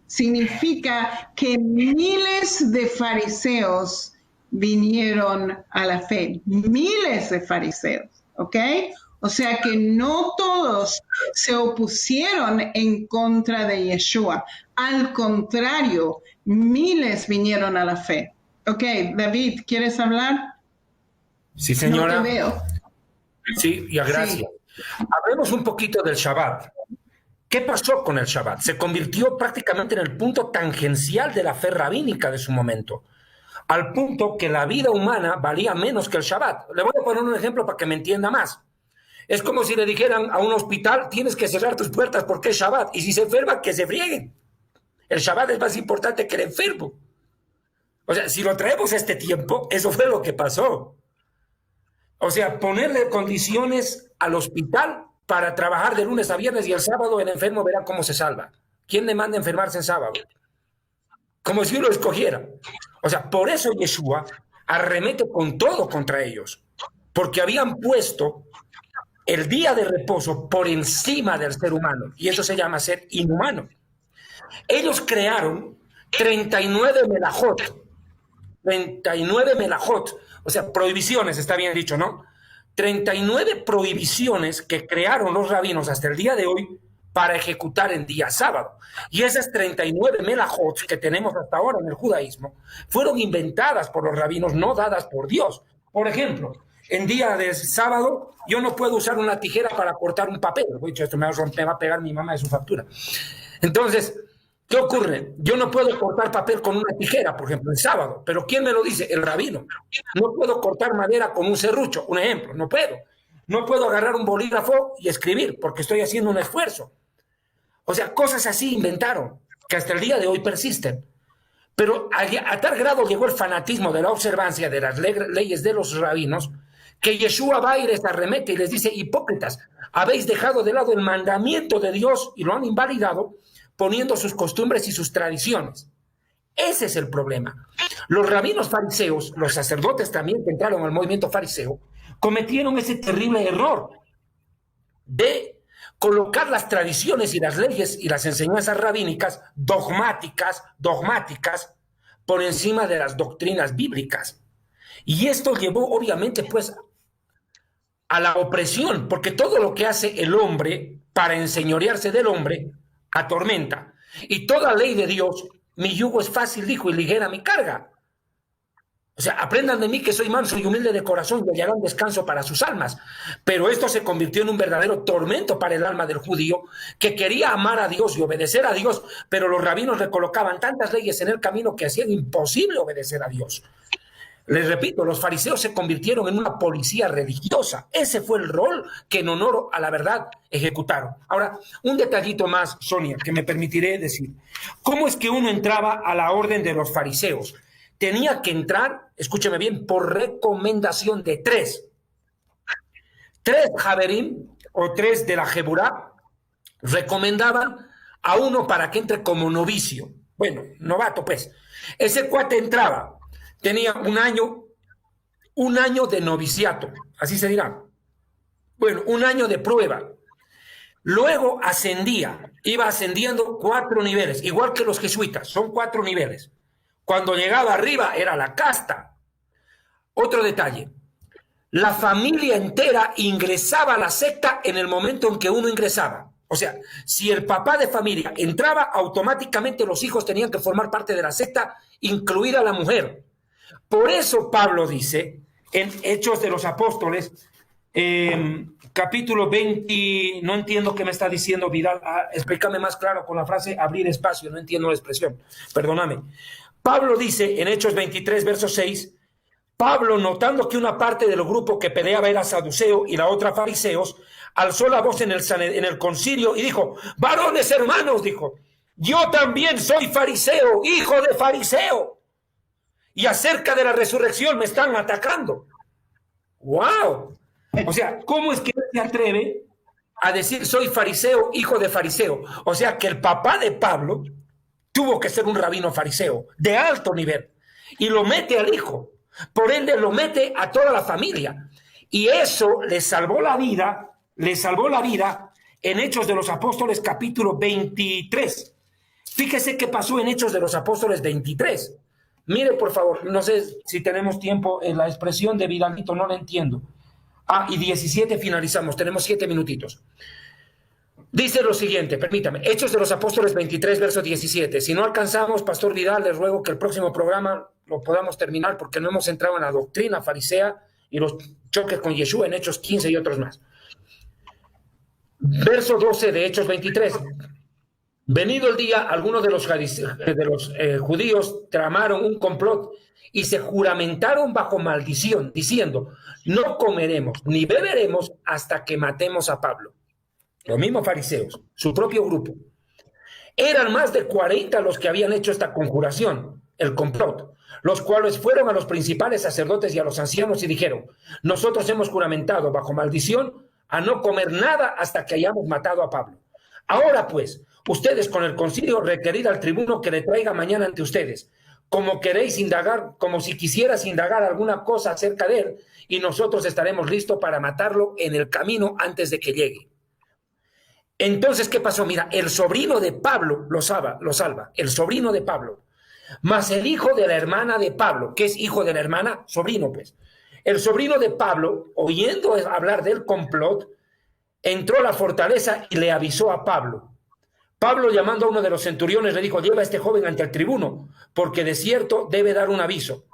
Significa que miles de fariseos vinieron a la fe, miles de fariseos, ¿ok? O sea que no todos se opusieron en contra de Yeshua. Al contrario, miles vinieron a la fe. Ok, David, ¿quieres hablar? Sí, señora. No te veo. Sí, ya gracias. Sí. Hablemos un poquito del Shabbat. ¿Qué pasó con el Shabbat? Se convirtió prácticamente en el punto tangencial de la fe rabínica de su momento, al punto que la vida humana valía menos que el Shabbat. Le voy a poner un ejemplo para que me entienda más. Es como si le dijeran a un hospital, tienes que cerrar tus puertas porque es Shabbat, y si se enferma, que se frieguen. El Shabbat es más importante que el enfermo. O sea, si lo traemos a este tiempo, eso fue lo que pasó. O sea, ponerle condiciones al hospital para trabajar de lunes a viernes y el sábado el enfermo verá cómo se salva. ¿Quién le manda a enfermarse en sábado? Como si uno escogiera. O sea, por eso Yeshua arremete con todo contra ellos, porque habían puesto el día de reposo por encima del ser humano, y eso se llama ser inhumano. Ellos crearon 39 melajot, 39 melajot, o sea, prohibiciones, está bien dicho, ¿no? 39 prohibiciones que crearon los rabinos hasta el día de hoy para ejecutar en día sábado. Y esas 39 melajot que tenemos hasta ahora en el judaísmo fueron inventadas por los rabinos, no dadas por Dios. Por ejemplo, en día de sábado yo no puedo usar una tijera para cortar un papel. Esto me va a pegar mi mamá de su factura. Entonces, ¿qué ocurre? Yo no puedo cortar papel con una tijera, por ejemplo, el sábado. ¿Pero quién me lo dice? El rabino. No puedo cortar madera con un serrucho, un ejemplo. No puedo. No puedo agarrar un bolígrafo y escribir porque estoy haciendo un esfuerzo. O sea, cosas así inventaron que hasta el día de hoy persisten. Pero a tal grado llegó el fanatismo de la observancia de las leyes de los rabinos que Yeshua va y les arremete y les dice: hipócritas, habéis dejado de lado el mandamiento de Dios y lo han invalidado poniendo sus costumbres y sus tradiciones. Ese es el problema. Los rabinos fariseos, los sacerdotes también que entraron al movimiento fariseo, cometieron ese terrible error de colocar las tradiciones y las leyes y las enseñanzas rabínicas dogmáticas por encima de las doctrinas bíblicas. Y esto llevó obviamente pues a la opresión, porque todo lo que hace el hombre para enseñorearse del hombre atormenta. Y toda ley de Dios, mi yugo es fácil, dijo, y ligera mi carga. O sea, aprendan de mí que soy manso y humilde de corazón y hallarán descanso para sus almas. Pero esto se convirtió en un verdadero tormento para el alma del judío que quería amar a Dios y obedecer a Dios, pero los rabinos le colocaban tantas leyes en el camino que hacían imposible obedecer a Dios. Les repito, los fariseos se convirtieron en una policía religiosa. Ese fue el rol que en honor a la verdad ejecutaron. Ahora, un detallito más, Sonia, que me permitiré decir. ¿Cómo es que uno entraba a la orden de los fariseos? Tenía que entrar, escúcheme bien, por recomendación de tres. 3 Javerim, o 3 de la Jeburá, recomendaban a uno para que entre como novicio. Bueno, novato pues. Ese cuate entraba, tenía un año de noviciato, así se dirá. Bueno, un año de prueba. Luego ascendía, iba ascendiendo 4 niveles, igual que los jesuitas, son 4 niveles. Cuando llegaba arriba era la casta. Otro detalle, la familia entera ingresaba a la secta en el momento en que uno ingresaba. O sea, si el papá de familia entraba, automáticamente los hijos tenían que formar parte de la secta, incluida la mujer. Por eso Pablo dice, en Hechos de los Apóstoles, capítulo 20, no entiendo qué me está diciendo Vidal. Explícame más claro con la frase abrir espacio, no entiendo la expresión, perdóname. Pablo dice en Hechos 23, verso 6, Pablo, notando que una parte del grupo que peleaba era saduceo y la otra fariseos, alzó la voz en el concilio y dijo, varones hermanos, dijo, yo también soy fariseo, hijo de fariseo, y acerca de la resurrección me están atacando. ¡Wow! O sea, ¿cómo es que él se atreve a decir soy fariseo, hijo de fariseo? O sea, que el papá de Pablo tuvo que ser un rabino fariseo de alto nivel y lo mete al hijo. Por ende, lo mete a toda la familia. Y eso le salvó la vida en Hechos de los Apóstoles, capítulo 23. Fíjese qué pasó en Hechos de los Apóstoles 23. Mire, por favor, no sé si tenemos tiempo, la expresión de Vidalito no la entiendo. Y 17 finalizamos, tenemos 7 minutitos. Dice lo siguiente, permítame, Hechos de los Apóstoles 23, verso 17. Si no alcanzamos, Pastor Vidal, les ruego que el próximo programa lo podamos terminar porque no hemos entrado en la doctrina farisea y los choques con Yeshua en Hechos 15 y otros más. Verso 12 de Hechos 23. Venido el día, algunos de los judíos tramaron un complot y se juramentaron bajo maldición, diciendo, no comeremos ni beberemos hasta que matemos a Pablo. Los mismos fariseos, su propio grupo. Eran más de 40 los que habían hecho esta conjuración, el complot, los cuales fueron a los principales sacerdotes y a los ancianos y dijeron, nosotros hemos juramentado bajo maldición a no comer nada hasta que hayamos matado a Pablo. Ahora pues, ustedes con el concilio requerid al tribuno que le traiga mañana ante ustedes, como queréis indagar, como si quisieras indagar alguna cosa acerca de él, y nosotros estaremos listos para matarlo en el camino antes de que llegue. Entonces, ¿qué pasó? Mira, el sobrino de Pablo lo salva, el sobrino de Pablo, más el hijo de la hermana de Pablo, que es hijo de la hermana, sobrino pues. El sobrino de Pablo, oyendo hablar del complot, entró a la fortaleza y le avisó a Pablo. Pablo, llamando a uno de los centuriones, le dijo, lleva a este joven ante el tribuno, porque de cierto debe dar un aviso.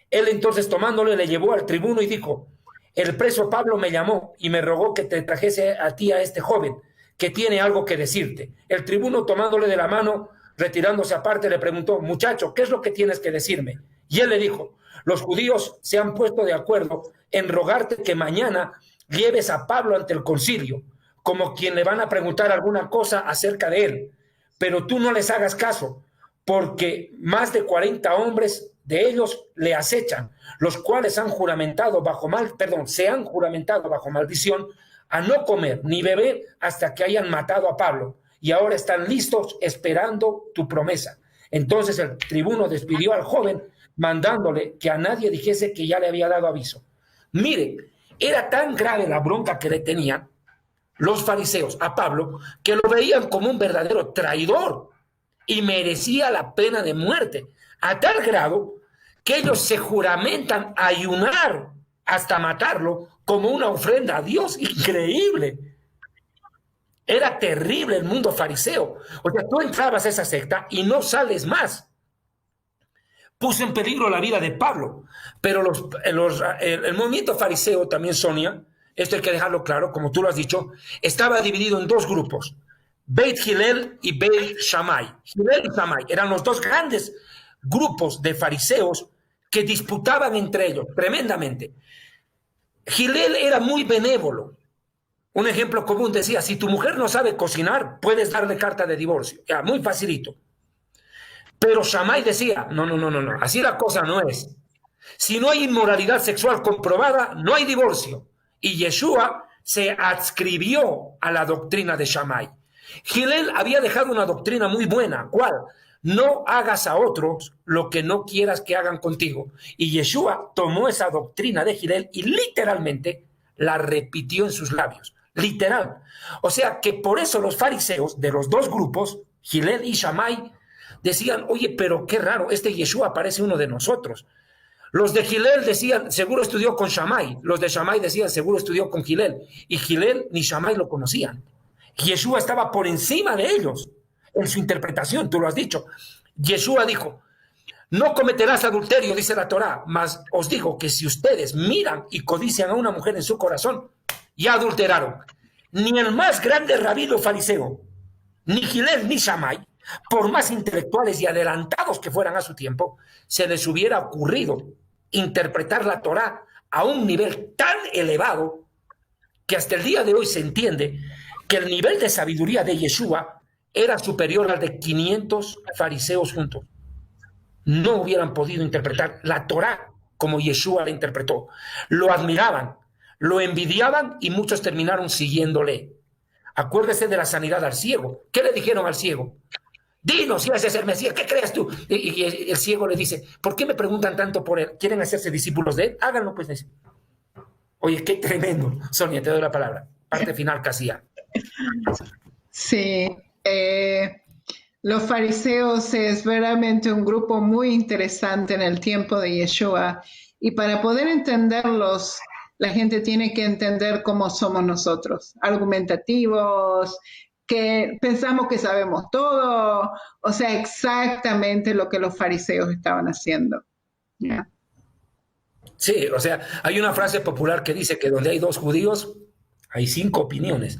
Él entonces, tomándole, le llevó al tribuno y dijo, el preso Pablo me llamó y me rogó que te trajese a ti a este joven, que tiene algo que decirte. El tribuno, tomándole de la mano, retirándose aparte, le preguntó, muchacho, ¿qué es lo que tienes que decirme? Y él le dijo, los judíos se han puesto de acuerdo en rogarte que mañana lleves a Pablo ante el concilio, como quien le van a preguntar alguna cosa acerca de él, pero tú no les hagas caso, porque más de 40 hombres de ellos le acechan, los cuales se han juramentado bajo maldición a no comer ni beber hasta que hayan matado a Pablo, y ahora están listos esperando tu promesa. Entonces el tribuno despidió al joven, mandándole que a nadie dijese que ya le había dado aviso. Mire, era tan grave la bronca que le tenían los fariseos a Pablo, que lo veían como un verdadero traidor y merecía la pena de muerte, a tal grado que ellos se juramentan a ayunar hasta matarlo como una ofrenda a Dios. Increíble. Era terrible el mundo fariseo. O sea, tú entrabas a esa secta y no sales más. Puso en peligro la vida de Pablo. Pero el movimiento fariseo también, Sonia, esto hay que dejarlo claro, como tú lo has dicho, estaba dividido en dos grupos, Beit Hillel y Beit Shammai. Hillel y Shammai eran los dos grandes grupos de fariseos que disputaban entre ellos tremendamente. Hillel era muy benévolo. Un ejemplo común decía, si tu mujer no sabe cocinar, puedes darle carta de divorcio. Ya, muy facilito. Pero Shammai decía, no, así la cosa no es. Si no hay inmoralidad sexual comprobada, no hay divorcio. Y Yeshua se adscribió a la doctrina de Shammai. Hillel había dejado una doctrina muy buena. ¿Cuál? No hagas a otros lo que no quieras que hagan contigo. Y Yeshua tomó esa doctrina de Hillel y literalmente la repitió en sus labios. Literal. O sea que por eso los fariseos de los dos grupos, Hillel y Shammai, decían, oye, pero qué raro, este Yeshua parece uno de nosotros. Los de Hillel decían, seguro estudió con Shammai. Los de Shammai decían, seguro estudió con Hillel. Y Hillel ni Shammai lo conocían. Yeshua estaba por encima de ellos en su interpretación, tú lo has dicho. Yeshua dijo, no cometerás adulterio, dice la Torá, mas os digo que si ustedes miran y codician a una mujer en su corazón, y adulteraron. Ni el más grande rabino fariseo, ni Gilel ni Shammai, por más intelectuales y adelantados que fueran a su tiempo, se les hubiera ocurrido interpretar la Torá a un nivel tan elevado que hasta el día de hoy se entiende que el nivel de sabiduría de Yeshua era superior al de 500 fariseos juntos. No hubieran podido interpretar la Torá como Yeshua la interpretó. Lo admiraban, lo envidiaban y muchos terminaron siguiéndole. Acuérdese de la sanidad al ciego. ¿Qué le dijeron al ciego? Dinos si ese es el Mesías, ¿qué crees tú? Y el ciego le dice, ¿por qué me preguntan tanto por él? ¿Quieren hacerse discípulos de él? Háganlo, pues. Oye, qué tremendo. Sonia, te doy la palabra. Parte final, casi ya. Sí, los fariseos es verdaderamente un grupo muy interesante en el tiempo de Yeshua, y para poder entenderlos, la gente tiene que entender cómo somos nosotros, argumentativos, que pensamos que sabemos todo, o sea, exactamente lo que los fariseos estaban haciendo. ¿Ya? Sí, o sea, hay una frase popular que dice que donde hay dos judíos, hay 5 opiniones.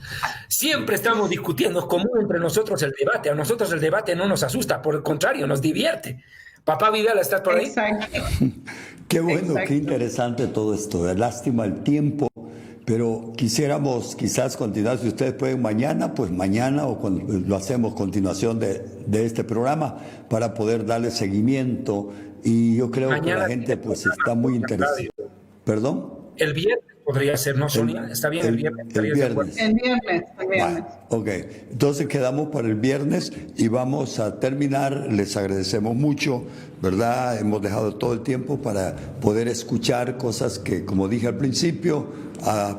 Siempre estamos discutiendo, es común entre nosotros el debate. A nosotros el debate no nos asusta, por el contrario, nos divierte. Papá Vidal, ¿estás por ahí? Exacto. Qué bueno, Exacto. qué interesante todo esto. Lástima el tiempo, pero quisiéramos quizás continuar. Si ustedes pueden mañana, pues mañana, o cuando lo hacemos continuación de este programa para poder darle seguimiento. Y yo creo que la gente pues está muy interesada. ¿Perdón? El viernes podría ser, ¿no, Sonia? ¿Está bien el viernes? El viernes. El viernes. Bueno, ok, entonces quedamos para el viernes y vamos a terminar. Les agradecemos mucho, ¿verdad? Hemos dejado todo el tiempo para poder escuchar cosas que, como dije al principio,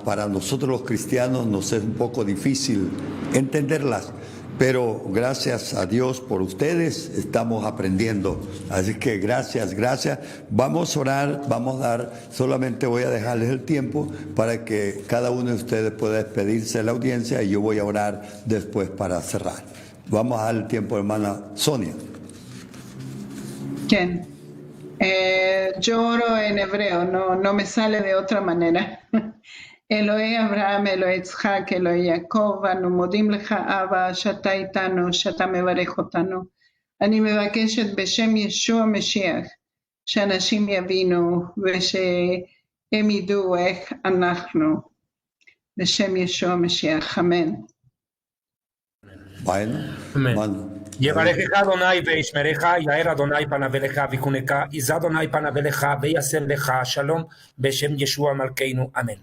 para nosotros los cristianos nos es un poco difícil entenderlas. Pero gracias a Dios por ustedes estamos aprendiendo. Así que gracias. Vamos a orar, solamente voy a dejarles el tiempo para que cada uno de ustedes pueda despedirse de la audiencia y yo voy a orar después para cerrar. Vamos a dar el tiempo, hermana Sonia. ¿Quién? Yo oro en hebreo, no me sale de otra manera. אלוהי אברהם, אלוהי יצחק, אלוהי יעקב, אנו מודים לך אבא שאתה איתנו, שאתה מברך אותנו. אני מבקשת בשם ישוע משיח, שאנשים יבינו ושהם ידעו איך אנחנו, בשם ישוע משיח, אמן. Bueno, Yevarejeja Adonai veishmereja, yaer Adonai panaveleja vijuneja, Iza Adonai panaveleja, veyasem leja, shalom, beshem Yeshua Malkeinu, amén.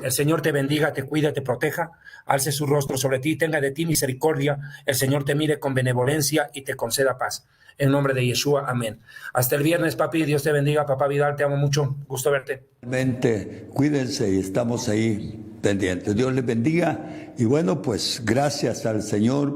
El Señor te bendiga, te cuida, te proteja, alce su rostro sobre ti, tenga de ti misericordia, el Señor te mire con benevolencia y te conceda paz. En nombre de Yeshua, amén. Hasta el viernes, papi, Dios te bendiga. Papá Vidal, te amo mucho, gusto verte. Realmente, cuídense y estamos ahí pendientes. Dios les bendiga y bueno, pues gracias al Señor.